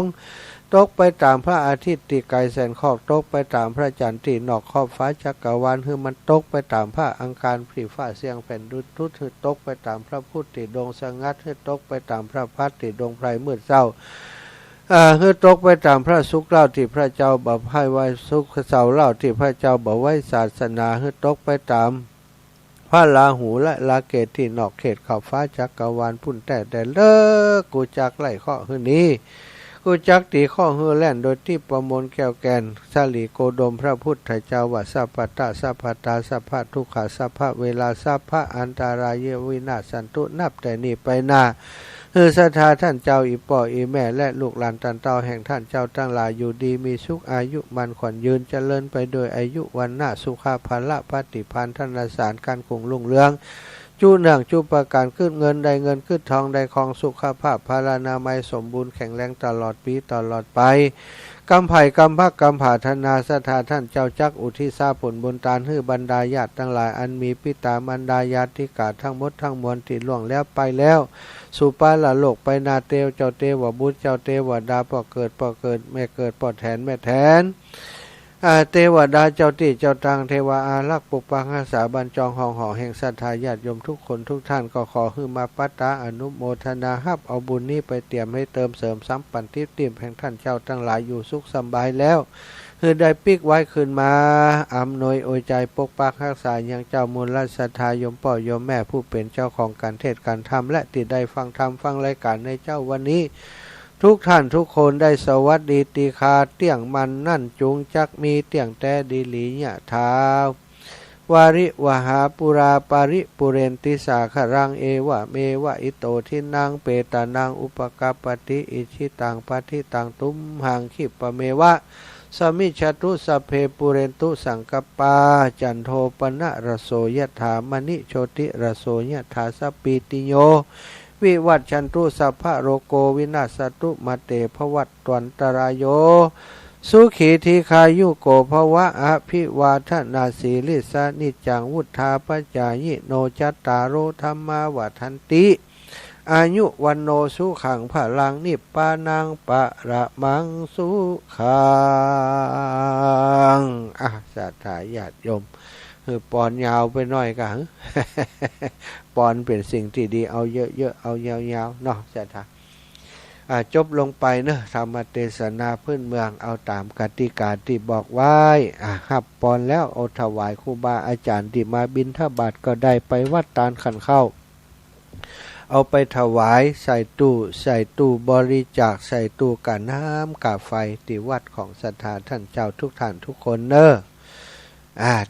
.2ตกไปตามพระอาทิตย์ที่ไกลแสนขอบตกไปตามพระจันทร์ที่นอกขอบฟ้าจักรวาลมันตกไปตามพระอังคารผีฟ้าเสียงแผ่นดุจทุตตกไปตามพระพุทธที่ดงสงัดตกไปตามพระพัดที่ดงไพรมืดเศร้าตกไปตามพระสุขเล่าที่พระเจ้าบ่ให้ไว้สุขเสาเล่าที่พระเจ้าบ่ไว้ศาสนาตกไปตามพระราหูและลาเกตที่นอกเขตขอบฟ้าจักรวาลพุ่นแต่เลิกกูจักไล่ข้อนี้กูจักตีข้อแล่นโดยที่ประมวลแก้วแกนสลีโกดมพระพุทธเจ้าว่าสัพพตาสัพพตาสัพพทุกขสัพพเวลาสัพพอันตรายวินาศสันตุนับแต่นี้ไปหน้าศรัทธาท่านเจ้าอีป่ออีแม่และลูกหลานตันเต้าแห่งท่านเจ้าทั้งหลายอยู่ดีมีสุขอายุมันขวัญยืนเจริญไปโดยอายุวันหน้าสุขภาละปฏิภาณธนสารการคงรุ่งเรืองจูเนื่องจูประการขึ้นเงินได้เงินขึ้นทองได้ของสุขภาพพารานามัยสมบูรณ์แข็งแรงตลอดปีตลอดไปกำไผ่กำพักกำผาธนาศรัทธาท่านเจ้าจักอุทิศผลบุญตานให้บรรดาญาติทั้งหลายอันมีปิตามารดาญาติกาทั้งหมดทั้งมวลที่ล่วงแล้วไปแล้วสุปาละโลกไปนาเตวเจ้าเตวบุตรเจ้าเทวดาป่อเกิดแม่เกิดป่อแทนแม่แทนเทวดาเจ้าที่เจ้าตังเทวาอารักษ์ปกปักรักษาบรรจองห่อแห่งศรัทธาญาติโยมทุกคนทุกท่านก็ขอให้มาปัตตาอนุโมทนาฮับเอาบุญนี้ไปเตรียมให้เติมเสริมซ้ำปันทิพย์ติ่มแห่งท่านเจ้าทั้งหลายอยู่สุขสบายแล้วคือได้ปิกไว้ขึ้นมาอำนวยอวยใจปกปักรักษาอย่างเจ้ามูลศรัทธาโยมพ่อโยมแม่ผู้เป็นเจ้าของการเทศน์การธรรมและติดได้ฟังธรรมฟังรายการในเจ้าวันนี้ ทุกท่านทุกคนได้สวัสดีตีคาเตียงมันนั่นจุงจักมีเตียงแต่ดีหลีเนี่ยท้าวาริวหาปุราปาริปุเรนติสาครังเอวะเมวะอิโตทินังเปตานังอุปกาปติอิชิตังปฏิตังตุมหังขิปะเมวะสมิจตุสเพปุเรนตุสังกปาจันโทปนะระโสยถามณิโชติระโสยถาสปีติโยวิวัตชันตุสัพพะโรโกวินาสตุมาเตภวัตตวันตรายโยสุขีทีคายุโกภวะอภิวาทนาสีลิสานิจังวุธาปจายิโนจัตตารโอธรรมาวัฏันติอายุวันโนสุขังพลังนิปปานังปะระมังสุขังสัทธาญาติโยมปอนยาวไปหน่อยกัน ปอนเป็นสิ่งที่ดีเอาเยอะๆเอายาวๆเนาะสัทธาจบลงไปเนอะธรรมเทศนาพื้นเมืองเอาตามกติกาที่บอกไว้หับปอนแล้วเอาถวายครูบาอาจารย์ที่มาบิณฑบาตก็ได้ไปวัดตาลขันเข้าเอาไปถวายใส่ตู้บริจาคใส่ตู้กะน้ำกะไฟที่วัดของศรัทธาท่านเจ้าทุกท่านทุกคนเนอะ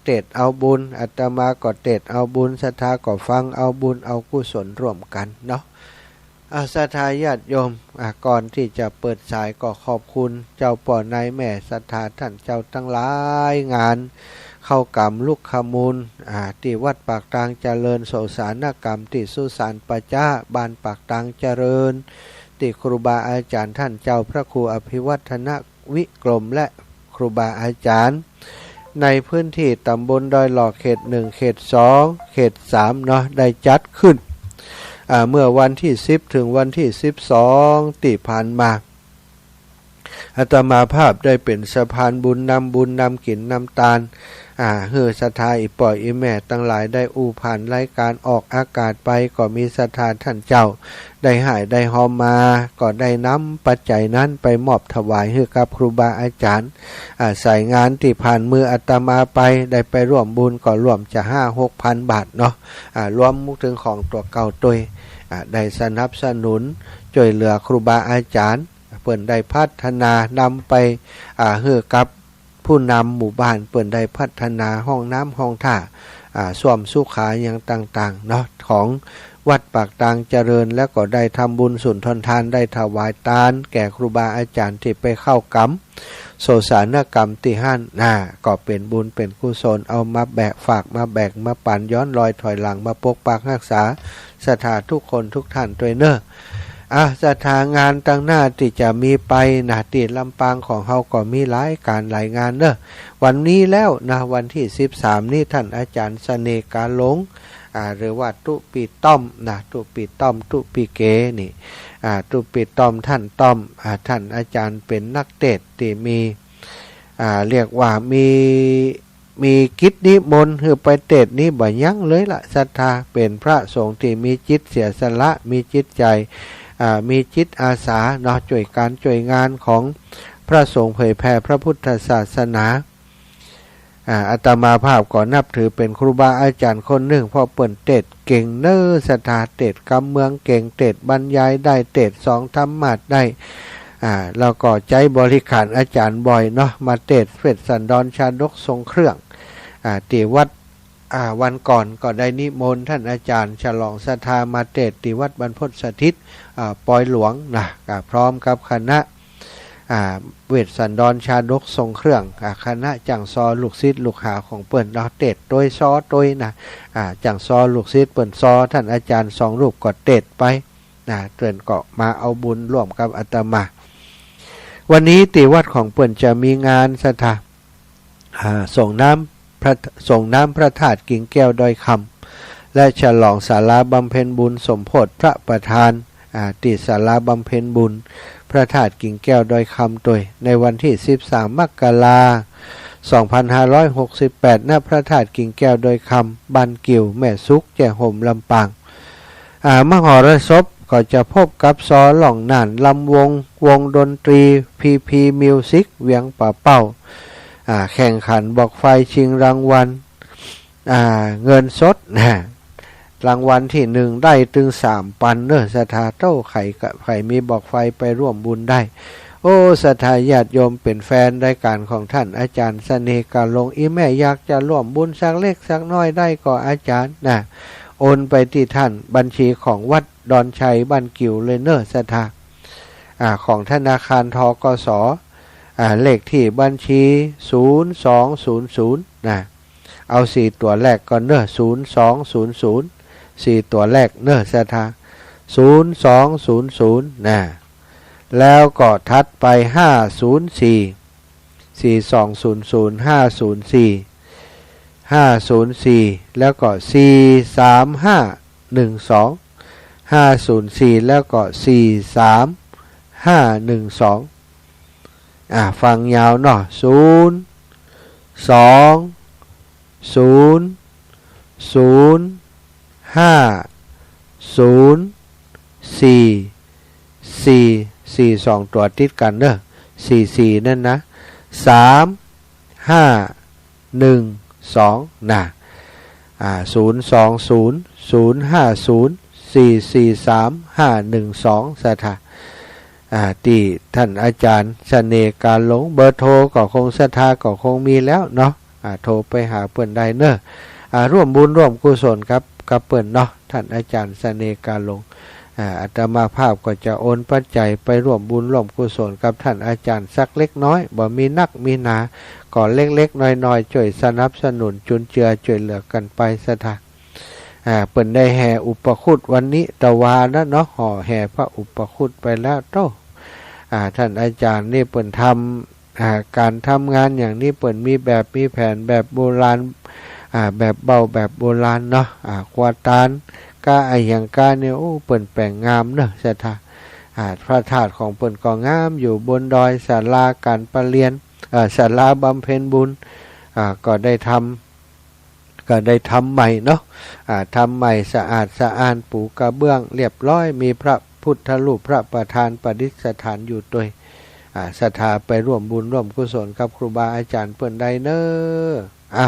เตดเอาบุญอาตมาก็เตดเอาบุญศรัทธาก็ฟังเอาบุญเอากุศลร่วมกันเนาะศรัทธาญาติโยมก่อนที่จะเปิดสายก็ขอบคุณเจ้าป่อนายแม่ศรัทธาท่านเจ้าทั้งหลายงานเข้ากรรมลูกขมูลที่วัดปากตางเจริญโสสานกรรมที่สุสานปัจจ้าบ้านปากตางเจริญที่ครูบาอาจารย์ท่านเจ้าพระครูอภิวัฒนวิกรมและครูบาอาจารย์ในพื้นที่ตำบลดอยหล่อเขต1เขต2เขต3เนาะได้จัดขึ้นเมื่อวันที่10ถึงวันที่12ที่ผ่านมาอาตมาภาพได้เป็นสะพานบุญนำกินนำตาลเฮือศรัทธาอีปล่อยอีแม่ตั้งหลายได้ผ่านรายการออกอากาศไปก็มีศรัทธาท่านเจ้าได้หายได้หอมมาก็ได้นำปัจจัยนั้นไปมอบถวายให้กับครูบาอาจารย์ใส่งานที่ผ่านมืออาตมาไปได้ไปร่วมบุญก็ร่วมจะ 5-6,000 บาทเนาะรวมถึงของตัวเก่าตัวได้สนับสนุนช่วยเหลือครูบาอาจารย์เปิ่นได้พัฒนานำไปเฮือกับผู้นำหมู่บ้านเปิ่นได้พัฒนาห้องน้ำห้องท่าส้วมสุขาอย่างต่างๆเนาะของวัดปากตางเจริญแล้วก็ได้ทำบุญสุนทรทานได้ถวายทานแก่ครูบาอาจารย์ที่ไปเข้ากรรมโสสานกรรมที่ห้านก็เป็นบุญเป็นกุศลเอามาแบกฝากมาแบกมาปั่นย้อนลอยถอยหลังมาปกปักรักษาศรัทธาทุกคนทุกท่านด้วยเนอะศรัทธางานตั้งหน้าที่จะมีไปที่ลำปางของเฮาก็มีหลายการหลายงานเนอะวันนี้แล้ววันที่13นี้ท่านอาจารย์เสน่ห์กาหลงหรือว่าตุปีต้อมตุปีต้อมตุปีเกนี่ตุปีต้อมท่านต้อมท่านอาจารย์เป็นนักเทศน์ที่มีเรียกว่ามีกิจนิมนต์คือไปเทศน์นี้บ่ยั้งเลยล่ะศรัทธาเป็นพระสงฆ์ที่มีจิตเสียสละมีจิตใจมีจิตอาสาเนาะช่วยการช่วยงานของพระสงฆ์เผยแผ่พระพุทธศาสนาอาตมาภาพก็นับถือเป็นครูบาอาจารย์คนหนึ่งเพราะเปิ่นเทศเก่งเน้อศรัทธาเทศกำเมืองเก่งเทศบรรยายได้เทศ2ธรรมะได้แล้วก็ใจบริขารอาจารย์บ่อยเนาะมาเทศเฟศสันดรชาดกทรงเครื่องที่วัดวันก่อนก็ได้นิมนต์ท่านอาจารย์ฉลองศรัทธามาเทศที่วัดบรรพตสถิตปอยหลวงพร้อมกับคณะเวทสันดรชาดกทรงเครื่องคณะจังซอลูกศิษย์ลูกหาของเปิ่นเนาะเทศโดยซอโดยจังซอลูกศิษย์เปิ่นซอท่านอาจารย์2รูปก็เทศไปเตือนก็มาเอาบุญร่วมกับอาตมาวันนี้ที่วัดของเปิ่นจะมีงานศรัทธาส่งน้ำพระธาตุกิ่งแก้วดอยคำและฉลองศาลาบำเพ็ญบุญสมโภชพระประธานที่ศาลาบำเพ็ญบุญพระธาตุกิ่งแก้วดอยคำตัวในวันที่13 มกราคม 2568 ณ พระธาตุกิ่งแก้วดอยคำบ้านกิ่วแม่ซุกแจ่ห่มลำปางมหรสพก็จะพบกับซอหล่องน่านลำวงดนตรีพีมิวสิกเวียงป่าเป้าแข่งขันบอกไฟชิงรางวัลเงินสด รางวัลที่ 1ได้ถึง3 ปันเนอะศรัทธาเต้าไข่มีบอกไฟไปร่วมบุญได้โอ้ศรัทธาญาติโยมเป็นแฟนรายการของท่านอาจารย์เสน่ห์กาลงอีแม่อยากจะร่วมบุญสักเล็กสักน้อยได้ก็อาจารย์นะโอนไปที่ท่านบัญชีของวัดดอนชัยบ้านกิ่วเลยเนอะศรัทธาของธนาคารธกสเลขที่บัญชี0200นะเอา4ตัวแรกก่อนเนอะ0200 4ตัวแรกเนอะศรัทธา0200นะแล้วก็ทัดไป504 4200 504แล้วก็43512 504แล้วก็43512ฟังยาวเนาะ2 ตัวติดกันเนอะ44นั่นนะ3512นะ020-050-443-512สถาที่ท่านอาจารย์เสน่ห์การหลงเบอร์โทรก็คงศรัทธาก็คงมีแล้วเนาะโทรไปหาเปิ้นได้เนอะร่วมบุญร่วมกุศลกับเปิ้นเนาะท่านอาจารย์เสน่ห์การหลงอาตมาภาพก็จะโอนปัจจัยไปร่วมบุญร่วมกุศลกับท่านอาจารย์สักเล็กน้อยบ่มีนักมีหนาก่อนเล็กๆน้อยๆช่วยสนับสนุนจุนเจือช่วยเหลือกันไปศรัทธาเปิ้นได้แห่อุปคุตวันนี้ตะวานะเนาะห่อแห่พระอุปคุตไปแล้วโตท่านอาจารย์นี่เปิ้นทำการทำงานอย่างนี้เปิ้นมีแบบมีแผนแบบโบราณแบบเบาแบบโบราณเนาะกวาดตานกาอย่างกาเนี่ยโอ้เปิ้นแปลงงามเนาะศรัทธาพระธาตุของเปิ้นก็งามอยู่บนดอยศาลาการประเรียนศาลาบำเพ็ญบุญก็ได้ทำใหม่เนาะทำใหม่สะอาดสะอ้านปูกระเบื้องเรียบร้อยมีพระพุทธรูปพระประธานประดิษฐานอยู่ด้วยศรัทธาไปร่วมบุญร่วมกุศลกับครูบาอาจารย์เปิ้นได้เนอะเอ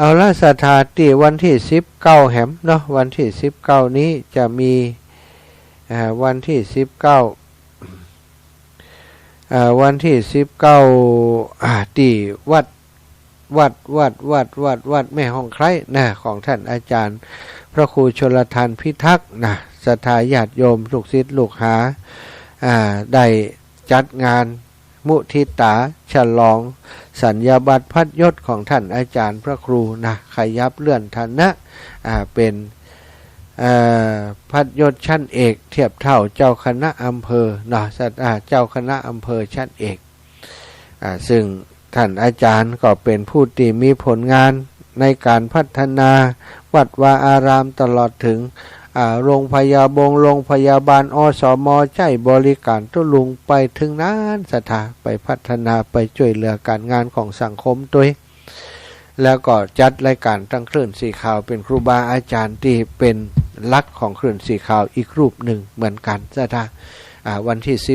าละศรัทธาที่วันที่19แหมเนาะวันที่19นี้จะมีวันที่19วันที่19ที่วัดแม่ห้องไคร้นะของท่านอาจารย์พระครูชลทานพิทักษ์นะศรัทธาญาติโยมลูกศิษย์ลูกหาได้จัดงานมุทิตาฉลองสัญญาบัตรพัดยศของท่านอาจารย์พระครูนะขยับเลื่อนฐานะเป็นพัดยศชั้นเอกเทียบเท่าเจ้าคณะอำเภอนะเจ้าคณะอำเภอชั้นเอกซึ่งท่านอาจารย์ก็เป็นผู้ที่มีผลงานในการพัฒนาวัดวาอารามตลอดถึงโรงพยาบาลอสม.ใจบริการตุลุงไปถึงนั้นศรัทธาไปพัฒนาไปช่วยเหลือการงานของสังคมด้วยแล้วก็จัดรายการตั้งคลื่นสีขาวเป็นครูบาอาจารย์ที่เป็นลักษณ์ของคลื่นสีขาวอีกรูปหนึ่งเหมือนกันศรัทธาวันที่19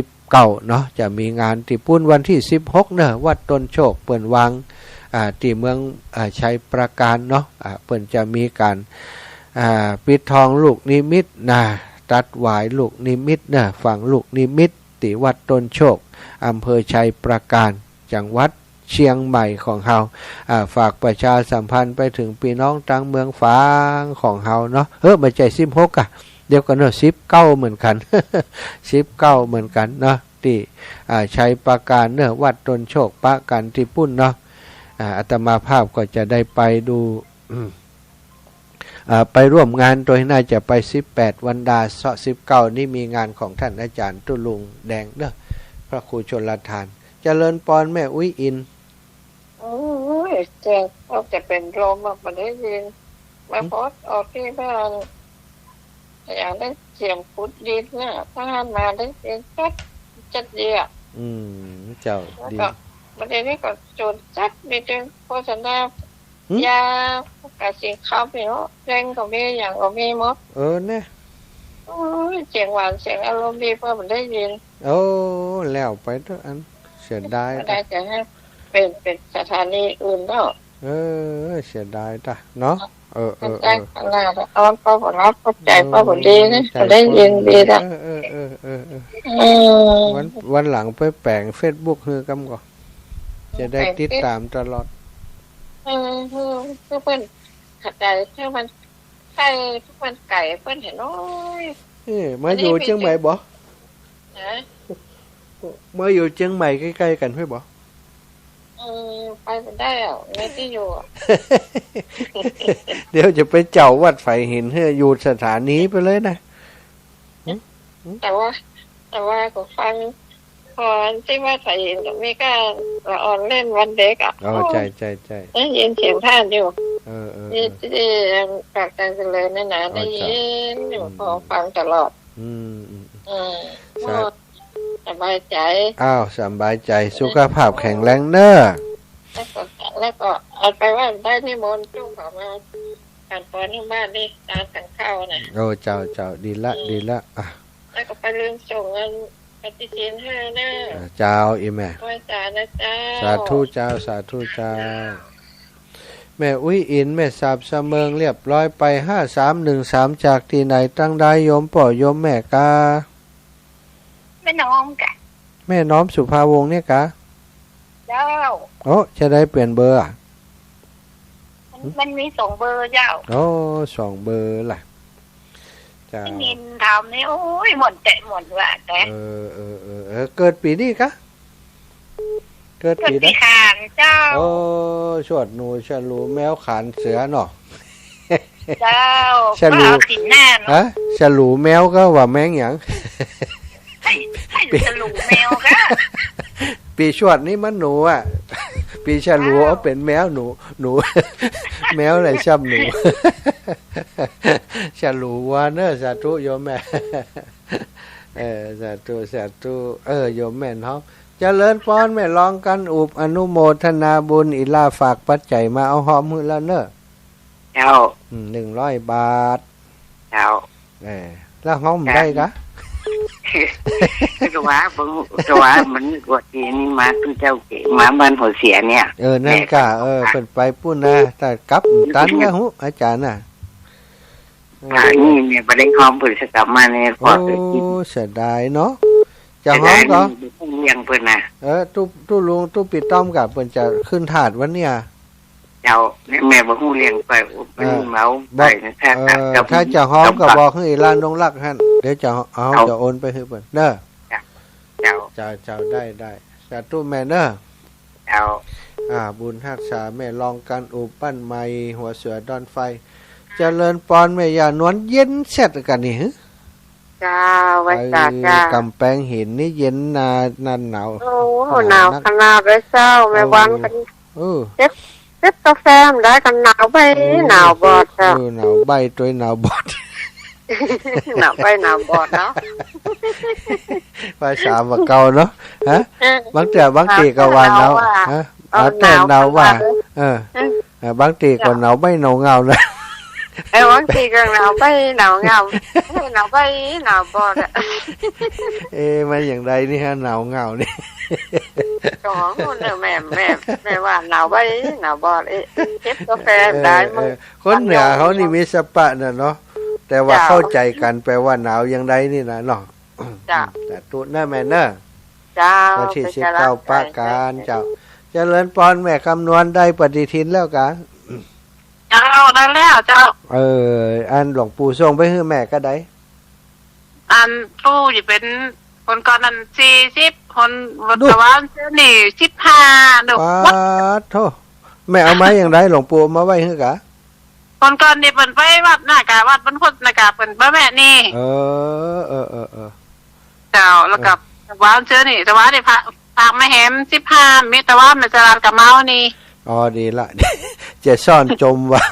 เนาะจะมีงานที่ปุ้นวันที่16เนอะวัดต้นโชคเปิ่นวังที่เมืองชัยประการเนาะเปิ่นจะมีการปิดทองลูกนิมิตตัดหวายลูกนิมิตฝังลูกนิมิตที่วัดต้นโชคอำเภอชัยประการจังหวัดเชียงใหม่ของเฮาฝากประชาสัมพันธ์ไปถึงพี่น้องตั้งเมืองฝางของเฮาเนาะไม่ใช่16เดี๋ยวกันเนาะ19เหมือนกัน19เหมือนกันเนาะที่ชัยประการเนาะวัดต้นโชคปะกันที่ปุ้นเนาะอาตมาภาพก็จะได้ไปดูไปร่วมงานโดยน่าจะไป18วันดา19นี่มีงานของท่านอาจารย์ตุลุงแดงเด้อพระครูชลทานเจริญปอนแม่อุ้ยอินโอ้ยเจ็บออกจะเป็นลมมาได้ยินมาพอดออกที่บ้านอย่างได้เสียงพุดดินน่ะถ้ามาได้เสียงจัดเดียเจ้าดีประเด็นนี้ก็โจรจัดมีจึงโฆษณายากระสีข้าวไปเนาะแรงก็มีอย่างก็มีหมดเนี่ยโอ้ยเสียงหวานเสียงอารมณ์ดีเพื่อมันได้ยินแล้วไปทุกอันเสียดายได้จะให้เป็นสถานีอื่นเนาะ เสียดายจ้ะเนาะเออ แจ้งขนาดออนป้าผลรับป้าใจป้าผลดีนะได้ยินดีละวันหลังไปแปลง Facebook คือกำก่อนจะได้ติดตามตลอดคือเพิ่นขัดใจเพื่อมันไก่ทุกวันไก่เพิ่นเห็นน้อยมาอยู่เชียงใหม่บ่มาอยู่เชียงใหม่ใกล้ๆกันใช่บ่ไปได้อ่ะไม่ที่อยู่ เดี๋ยวจะไปเจ้าวัดไฟหินให้อยู่สถานีไปเลยนะแต่ว่าก็ฟังพอที่ว่าไฟหินก็มีการละอ่อนเล่นวันเด็กอ่ะใจได้ยินเสียงท่านอยู่ที่ปากการเจริญนั่นนะได้ยินอยู่พอฟังตลอดสบายใจสบายใจสุขภาพแข็งแรงเนอะแล้วก็เอาไปว่าได้นิมนต์จุ่มเขามาการปอนที่บ้านนี่ตามสั่งข้าวน่ะเจ้าดีละแล้วก็ไปลืมส่งเงินปฏิทินให้เนอะเจ้าอีแม่ไหว้จ้านะเจ้าสาธุเจ้าแม่อุ้ยอินแม่สาบเสมิงเรียบร้อยไป5313จากที่ไหนตั้งได้โยมป่อโยมแม่กาแม่น้อมกะแม่น้อมสุภาวงศ์เนี่ยกะเจ้าจะได้เปลี่ยนเบอร์มันมี2เบอร์เจ้า2เบอร์ล่ะจ้านินทำนี่โอ้ยหมดว่าแต่เกิดปีนี้กะเกิดปีขานเจ้าชวดหนูฉลูแมวขานเสือเนาะเจ้าฉลูขินหน้าเนาะฉลูแมวก็ว่าแมงหยังให้ฉลูแมวก็ปีชวดนี่มันหนูอ่ะปีฉลูเอาเป็นแมวหนูแมวอะไรช้ำหนูฉลูวาเนอสาธุโยมแม่สาธุโยมแม่เนาะเจริญพรแม่ลองกันอุบอนุโมทนาบุญอิลาฝากปัจจัยมาเอาหอมมือละเนอะเจ้า100 บาทเจ้าแล้วหอมได้กะก็ว่ามันกวดทีนี่มาตุ้เจ้าเก๋มาบ้านหัวเสียเนี่ยนั่นกะเป็นไปปุ้นนะแต่กลับตันก็หูอาจารย์น่ะนี่เนี่ยประเด็นความผลสกรรมมาเนี่ยพอเสียดายเนาะจะหอมก็เลี้ยงเพิ่นน่ะตู้ลุงตู้ปิดต้อมกับเพิ่นจะขึ้นถาดวันเนี่ยเจ้าแม่บ่ฮู้เลี้ยงไปมันเมาไปนะครับถ้าจะหอมก็บอกให้ร้านนงรักหั่นเดี๋ยวจะโอนไปให้เพิ่นเด้อเจ้าได้สาธุแม่เด้อเจ้าบุญรักษาแม่ลองกันอุปั้นใหม่หัวเสือดอนไฟเจริญปอนแม่ย่านวลเย็นเสร็จกันนี่จ้าไว้จ้ากำแพงหินนี่เย็นนั่นหนาวหนาวขนาดเลยเจ้าแม่วันกันเจ็บกาแฟได้กันหนาวไปหนาวบอดจ้าหนาวใบตัวหนาวบอดหนาวไปหนาวบอดเนาะภาษาว่าเก่าเนาะฮะบางทีก็ว่าหนาวฮะแต่หนาวว่าบางทีก็หนาวไม่หนาวเงาเลยบางทีก็หนาวไปหนาวเงาหนาวไปหนาวบอดมันอย่างไรนี่ฮะหนาวเงานี่ก็คนเดียวแม่ว่าหนาวไปหนาวบอดเก็บกาแฟได้คนเหนือเขานี่มีสปะน่ะเนาะแต่ว่าเข้าใจกันแปลว่าหนาวอย่างไรนี่นะเนาะแต่ตุน่าแม่เนอะที่19ปาการเจ้าเจริญพรแม่คำนวณได้ปฏิทินแล้วกะเจ้าได้แล้วเจ้าอันหลวงปู่ส่งไปให้แม่ก็ได้อันปู่จะเป็นคนก่อนนั้น40คนวัดตะวันนี่15ดอกวัดโธ่แม่เอาไม้อย่างไรหลวงปู่มาไว้ให้กะคนก่อนนี่เปิ้นไปวัดนากาวัดบรรพตนากาเปิ้นบ่แม่นี่เจ้าแล้วกับตะวันนี่ตะวันนี่พระมาแหม15มีตะวันมันจะรานกับเมานี่ดีละจะซ่อนจมว่า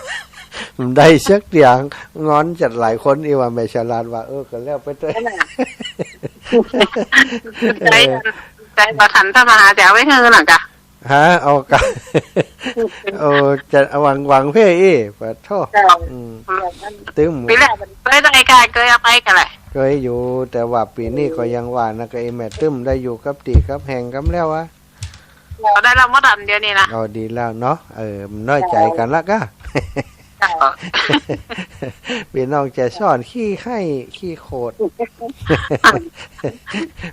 ได้สักอย่างงอนจัดหลายคนอีว่าแม่ฉลาดว่าก็แล้วไปเถอะใจบ่ทันถ้ามาหาแจวไว้ฮือน่ะกะเอากะจะหวังเพ่ปะโทษตึมปีแรกเคยได้กะเคยเอาไปกันแหละเคยอยู่แต่ว่าปีนี้ก็ยังว่านะก็แม่ตึมได้อยู่กับตีกับแห่งกับแล้ววะ ได้แล้วมดอันเดียวนี่นะ เอาดีแล้วเนาะมันน้อยใจกันละก็ เจ้า พี่น้องจะสอนขี้ให้ขี้โคตร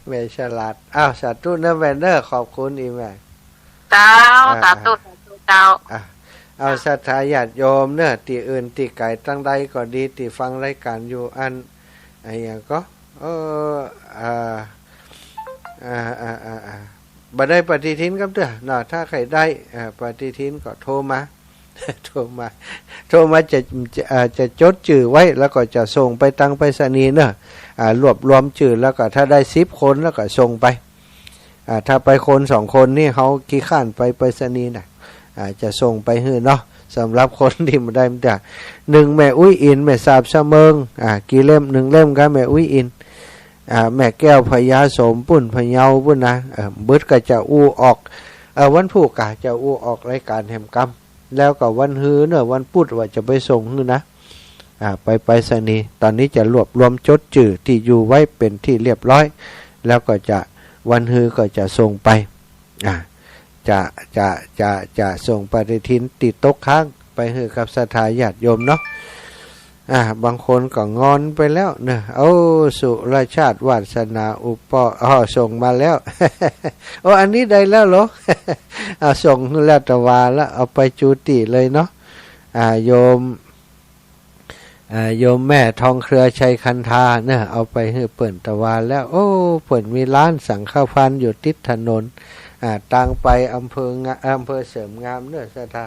แม่ฉลาดอ้าวสาธุนะแวนเดอร์ขอบคุณอีแม่ เจ้าสาธุเจ้า เอาศรัทธาญาติโยมเนอะตีอื่นตีไก่ตั้งใดก็ดีตีฟังรายการอยู่อันไอ้อย่างก็บ่ได้ปฏิทินครับเด้อเนาะถ้าใครได้ปฏิทินก็โทรมา โทรมาจะจดชื่อไว้แล้วก็จะส่งไปทางไปรษณีย์เนอะรวบรวมชื่อแล้วก็ถ้าได้10 คนแล้วก็ส่งไปถ้าไปคน2 คนนี่เขาขี้ข้านไปไปรษณีย์น่ะจะส่งไปให้เนาะสำหรับคนที่มาได้มาจาก1แม่อุ้ยอินแม่สาบเสมิงกี่เล่ม1 เล่มครับแม่อุ้ยอินแม่แก้วพญาสมปุ่นพะเยาปุ่นนะบึดก็จะอู้ออกวันพุธก็จะอู้ออกรายการแห่งกรรมแล้วก็วันฮื้อเนอะวันพุธว่าจะไปส่งฮื้อนะไปไปรษณีย์ตอนนี้จะรวบรวมจดชื่อที่อยู่ไว้เป็นที่เรียบร้อยแล้วก็จะวันฮื้อก็จะส่งไปจะส่งปฏิทินติดตกค้างไปให้กับศรัทธาญาติโยมเนาะบางคนก็งอนไปแล้วเนอะสุรชาติวาสนาอุปส่งมาแล้ว อันนี้ได้แล้วเหรอ ส่งแล้วตะวาแล้วเอาไปจูติเลยเนาะโยมแม่ทองเครือชัยคันธาเนอะเอาไปให้เปิ่นตะวาแล้วเปิ่นมีร้านสังฆพันธ์อยู่ติดถนนต่างไปอำเภอเสริมงามเนอะศรัทธา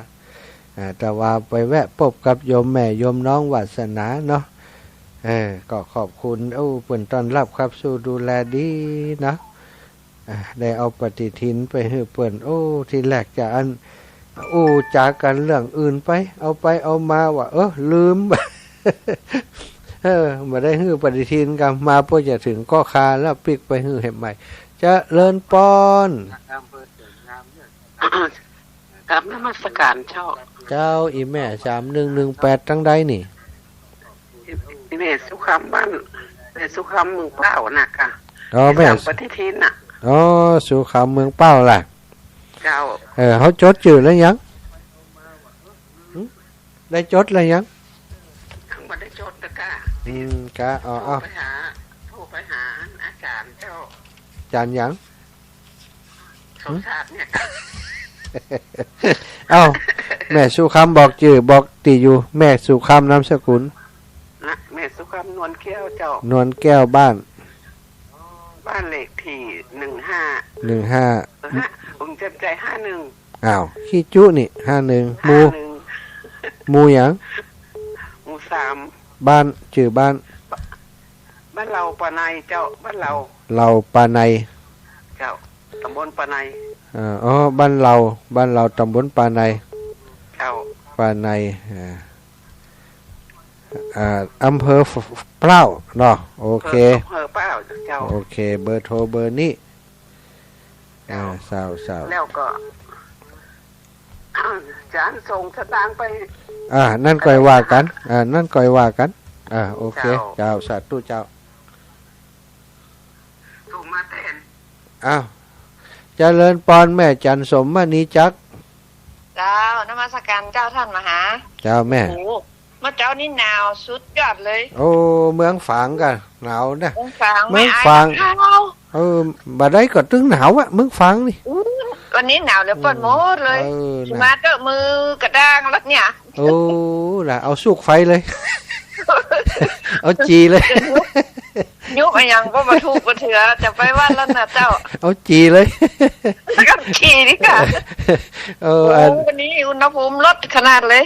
แต่ว่าไปแวะพบกับโยมแม่โยมน้องวาสนาเนาะก็ขอบคุณเปิ่นต้อนรับครับสู้ดูแลดีนะได้เอาปฏิทินไปให้เปิ่นที่แรกจะจากกันเรื่องอื่นไปเอามาว่าลืม มาได้ฮื้อปฏิทินกันมาพอจะถึงก็คาแล้วปิกไปฮื้อให้ใหม่จะเลินปอนกับนมัสการเจ้าอีแม่3118ตั้งใดนี่อีแม่สุขำบ้านแม่สุขำเมืองเป้าน่ะค่ะแม่ปฏิทินน่ะสุขำเมืองเป้าล่ะเจ้าเขาจดชื่อแล้วยังได้จดแล้วยังบ่ได้จดนะค่ะกะโทรไปหาอาจารย์เจ้าอาจารย์ยังสมชาติเนี่ยค่ะแม่สุคำบอกชื่อบอกติอยู่แม่สุคำนามสกุลนะแม่สุคำนวลแก้วเจ้านวลแก้วบ้านเลขที่15ผมจำใจ51ขี้จุนี่51หมู่หยังหมู่3บ้านชื่อบ้านเราปาไนเจ้าบ้านเราปาไนเจ้าตำบลปาไนบ้านเราตำบลปาไนเจ้าปาไนอำเภอเปล่าเนาะโอเคอำเภอเปล่าเจ้าโอเคเบอร์โทรเบอร์นี้สาวแล้วก็จานส่งสตางค์ไปนั่นก่อยว่ากันโอเคเจ้าสาธุเจ้าส่งมาแทนเจริญปอนแม่จันสมมณีจักเจ้านมัสการเจ้าท่านมหาเจ้าแม่เมื่อเจ้านี่หนาวสุดยอดเลยเมืองฝางกันหนาวนะเมืองฝางบ่ได้ก็ตึงหนาวอะเมืองฝางนี่วันนี้หนาวแล้วเปิดหมดเลยมาเจอมือกระด้างแล้วเนี่ยล่ะเอาสุกไฟเลย เอาจีเลยยุบยังก็มาถูกมาเถือจะไปว่าแล้วนะเจ้าเอาจีเลยก็จีนี่ค่ะวันนี้อุณหภูมิลดขนาดเลย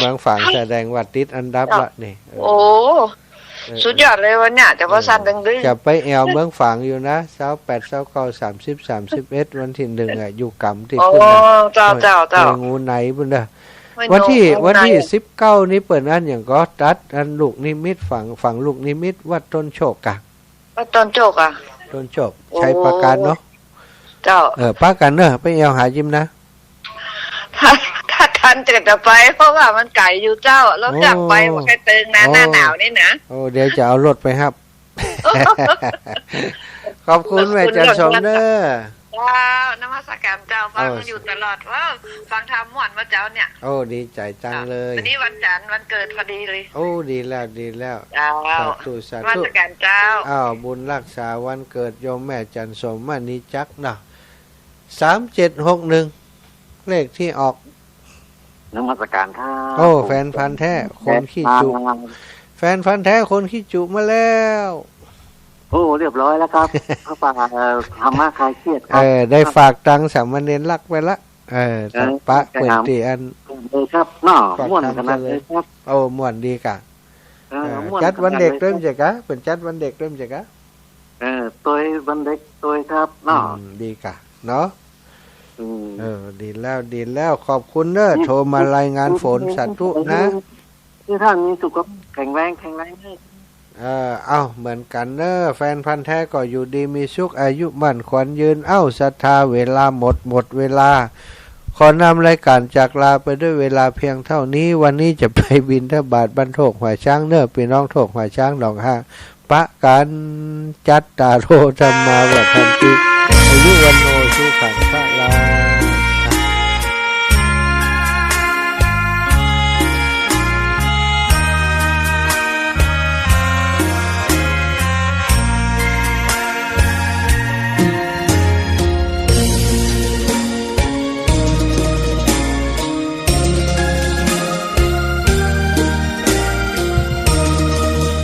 เมืองฝางแสดงว่าติดอันดับละนี่สุดยอดเลยวันเนี้ยจะว่าสั่นดึงจะไปแอวเมืองฝางอยู่นะ28 29 30 31วันที่1อยู่กำที่พุ่นน่ะเจ้างูไหนพุ่นน่ะวันที่19นี้เปิดอันอย่างก็ตัดอันลูกนิมิตฝั่งลูกนิมิตวัดต้นโชควัดต้นโชคต้นโชคใช้ประกันเนาะเจ้าประกันเนอะไปแอวหายิ้มนะถ้าทันจะไปเพราะว่ามันไก่อยู่เจ้าแล้วอยากไปว่าใครเติงหน้าหนาวนี่นะเดี๋ยวจะเอารถไปครับ ขอบคุณแม่จันสมเด้อ เจ้านมัสการเจ้าฟังอยู่ตลอดว่าฟังธรรมม่วนว่าเจ้าเนี่ย โอ้ดีใจจังเลย วันนี้วันจันทร์วันเกิดพอดีเลย โอ้ดีแล้วดีแล้ว เจ้า สาธุสาน มั ธุ สการเจ้า อ้าวบุญรักษาวันเกิดโยมแม่จันสมมานิจักนะ3761เลขที่ออก นมัสการครับ โอ้แฟนพันธุ์แท้คนขี้จุแฟนพันธุ์แท้คนขี้จุมาแล้ว โอ้เรียบร้อยแล้วครับ พระป่าธรรมะคลายเครียดค เอ รับ อได้ฝากตังค์สามเณรรักไปละสัปะเปิดตีอัน เลยครับน่อม่วนขนาดเลยครับ โอ้ม่วนดีกะ ม่วน จัดวันเด็ก ขนา เริ่ม ลย จากะเป็นจัดวันเด็กเริ่มจากะ ตัววันเด็กตัวครับน่อ ดีกะเนาะ อืม ดีแล้วขอบคุณเนอะโทรมารายงานฝนสัตว์ทุนะ ที่ท่านมีสุขภาพแข็งแรงเลย เอาเหมือนกันเนอะแฟนพันธุ์แท้ก็อยู่ดีมีสุขอายุมั่นขวัญยืนเอ้าศรัทธาเวลาหมดเวลา ขอนำรายการจากลาไปด้วยเวลาเพียงเท่านี้วันนี้จะไปบิณฑบาตบรรโทกหัวช้างเนอะพี่น้องโทกหัวช้างดอกห้าปะกันจัตตาโรธรรมาวัฏันติอายุวันโนสุขังพระลา